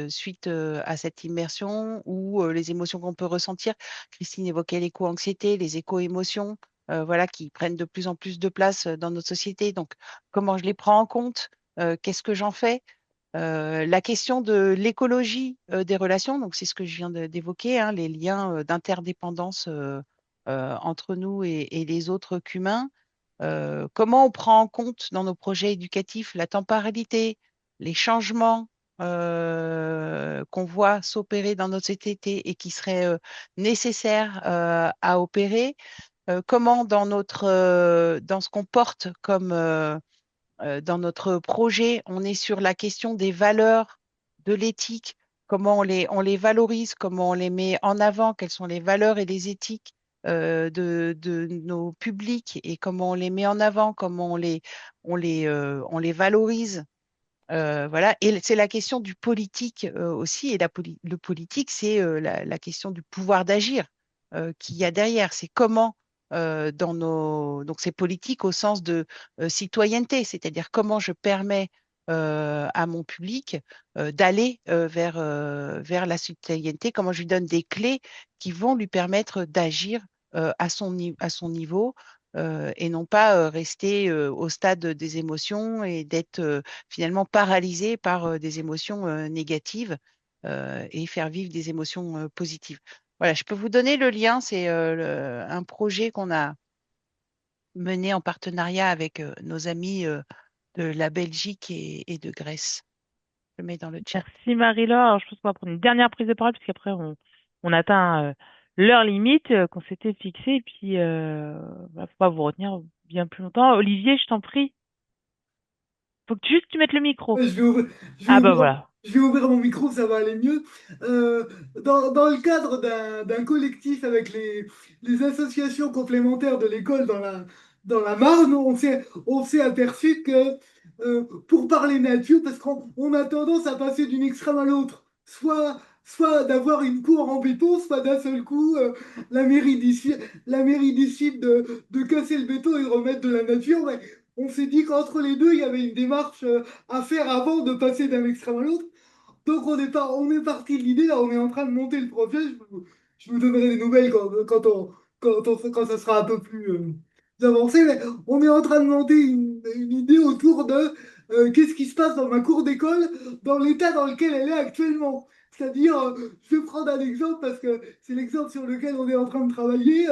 B: suite à cette immersion ou les émotions qu'on peut ressentir. Christine évoquait l'éco-anxiété, les éco-émotions, voilà, qui prennent de plus en plus de place dans notre société. Donc, comment je les prends en compte? Qu'est-ce que j'en fais? La question de l'écologie des relations, donc c'est ce que je viens d'évoquer, hein, les liens d'interdépendance entre nous et les autres qu'humains. Comment on prend en compte dans nos projets éducatifs la temporalité, les changements qu'on voit s'opérer dans notre société et qui seraient nécessaires à opérer. Comment dans ce qu'on porte comme dans notre projet, on est sur la question des valeurs, de l'éthique, comment on les valorise, comment on les met en avant, quelles sont les valeurs et les éthiques de nos publics et comment on les met en avant, comment on les valorise. Voilà. Et c'est la question du politique aussi. Et le politique, c'est la question du pouvoir d'agir qu'il y a derrière. C'est comment donc c'est politique au sens de citoyenneté, c'est-à-dire comment je permets à mon public d'aller vers la citoyenneté, comment je lui donne des clés qui vont lui permettre d'agir à son niveau et non pas rester au stade des émotions et d'être finalement paralysé par des émotions négatives et faire vivre des émotions positives. Voilà, je peux vous donner le lien. C'est un projet qu'on a mené en partenariat avec nos amis de la Belgique et de Grèce. Je le mets dans le chat.
A: Merci Marie-Laure. Alors, je pense qu'on va prendre une dernière prise de parole, puisqu'après, on atteint l'heure limite qu'on s'était fixée. Et puis, faut pas vous retenir bien plus longtemps. Olivier, je t'en prie. Faut que juste tu mettes le micro.
F: Ouais,
A: Ah bah voilà.
F: je vais ouvrir mon micro, ça va aller mieux. Euh, dans le cadre d'un collectif avec les associations complémentaires de l'école dans la Marne, on s'est aperçu que pour parler nature, parce qu'on a tendance à passer d'une extrême à l'autre, soit d'avoir une cour en béton, soit d'un seul coup, la mairie décide de casser le béton et de remettre de la nature. Mais on s'est dit qu'entre les deux, il y avait une démarche à faire avant de passer d'un extrême à l'autre. Donc on est parti de l'idée, là on est en train de monter le projet. Je vous donnerai des nouvelles quand ça sera un peu plus avancé. Mais on est en train de monter une idée autour de qu'est-ce qui se passe dans ma cour d'école dans l'état dans lequel elle est actuellement. C'est-à-dire, je vais prendre un exemple parce que c'est l'exemple sur lequel on est en train de travailler.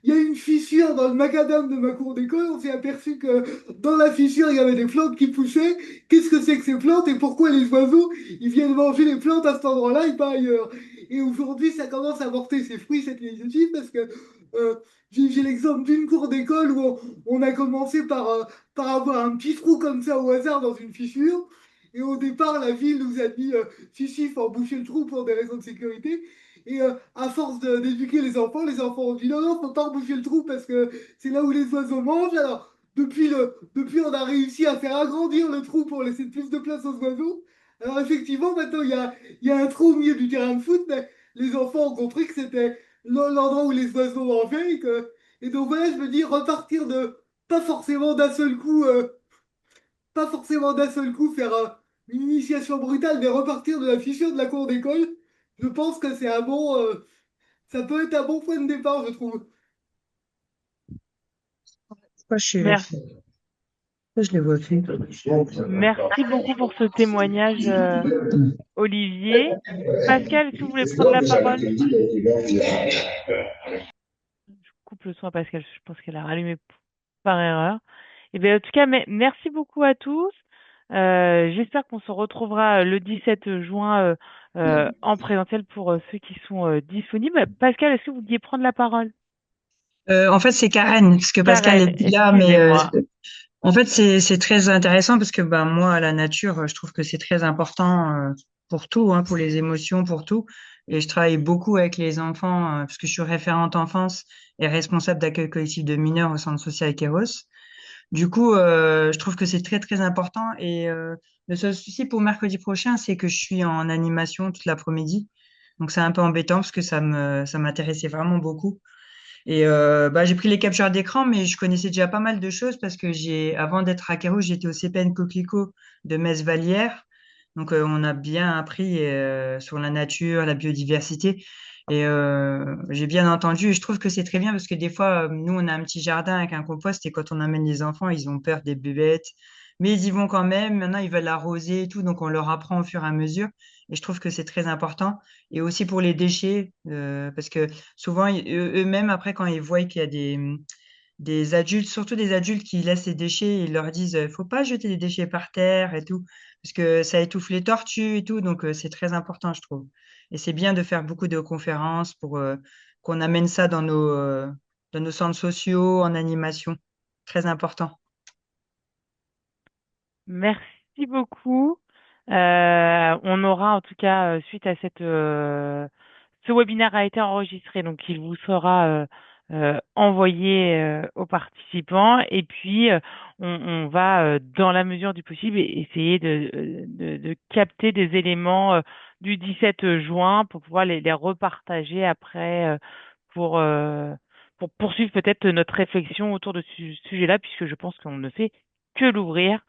F: Il y a une fissure dans le macadam de ma cour d'école. On s'est aperçu que dans la fissure, il y avait des plantes qui poussaient. Qu'est-ce que c'est que ces plantes et pourquoi les oiseaux, ils viennent manger les plantes à cet endroit-là et pas ailleurs? Et aujourd'hui, ça commence à porter ses fruits, cette initiative, parce que euh, j'ai l'exemple d'une cour d'école où on a commencé par avoir un petit trou comme ça au hasard dans une fissure. Et au départ, la ville nous a dit, si, faut emboucher le trou pour des raisons de sécurité. Et à force d'éduquer les enfants ont dit non, non, faut pas emboucher le trou parce que c'est là où les oiseaux mangent. Alors, depuis, on a réussi à faire agrandir le trou pour laisser plus de place aux oiseaux. Alors, effectivement, maintenant, il y a un trou au milieu du terrain de foot, mais les enfants ont compris que c'était l'endroit où les oiseaux mangeaient. Et donc, voilà, je me dis, repartir de, pas forcément d'un seul coup, pas forcément d'un seul coup faire une initiation brutale, mais repartir de la fissure de la cour d'école, je pense que ça peut être un bon point de départ, je trouve.
D: Pourquoi je suis
A: Merci.
D: je l'ai voté.
A: Merci beaucoup pour ce témoignage, Olivier. Pascal, est-ce que vous voulez prendre la parole? Je coupe le son à Pascal, je pense qu'elle a rallumé par erreur. Et bien, en tout cas, merci beaucoup à tous. J'espère qu'on se retrouvera le 17 juin en présentiel pour ceux qui sont disponibles. Pascal, est-ce que vous vouliez prendre la parole?
G: En fait, c'est Karen, parce que Pascal
A: Karen,
G: est là, mais
A: excusez-moi.
G: en fait, c'est très intéressant parce que ben moi, la nature, je trouve que c'est très important pour tout, hein, pour les émotions, pour tout. Et je travaille beaucoup avec les enfants parce que je suis référente enfance et responsable d'accueil collectif de mineurs au centre social Kéros. Du coup, je trouve que c'est très très important. Et le seul souci pour mercredi prochain, c'est que je suis en animation toute l'après-midi. Donc c'est un peu embêtant parce que ça m'intéressait vraiment beaucoup. Et bah, j'ai pris les captures d'écran, mais je connaissais déjà pas mal de choses parce que avant d'être à Caro, j'étais au CPN Coquelicot de Metz-Vallière. Donc, on a bien appris sur la nature, la biodiversité. Et j'ai bien entendu. Et je trouve que c'est très bien parce que des fois, nous, on a un petit jardin avec un compost et quand on amène les enfants, ils ont peur des bébêtes. Mais ils y vont quand même. Maintenant, ils veulent l'arroser et tout. Donc, on leur apprend au fur et à mesure. Et je trouve que c'est très important. Et aussi pour les déchets, parce que souvent, eux-mêmes, après, quand ils voient qu'il y a des adultes, surtout des adultes qui laissent les déchets, ils leur disent, faut pas jeter les déchets par terre et tout, parce que ça étouffe les tortues et tout, donc c'est très important, je trouve. Et c'est bien de faire beaucoup de conférences pour qu'on amène ça dans nos centres sociaux, en animation. Très important.
A: Merci beaucoup. On aura en tout cas, suite à ce webinaire a été enregistré, donc il vous sera envoyé aux participants. Et puis, on va, dans la mesure du possible, essayer de capter des éléments du 17 juin pour pouvoir les repartager après pour poursuivre peut-être notre réflexion autour de ce sujet-là, puisque je pense qu'on ne fait que l'ouvrir,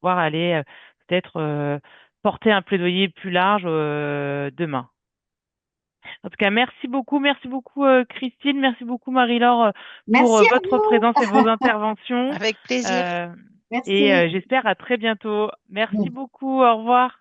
A: pouvoir aller peut-être porter un plaidoyer plus large demain. En tout cas, merci beaucoup Christine, merci beaucoup Marie-Laure pour
C: Merci à
A: votre
C: vous.
A: présence et vos interventions.
B: Avec plaisir.
A: Euh, et
C: Merci.
A: j'espère à très bientôt. Merci beaucoup, au revoir.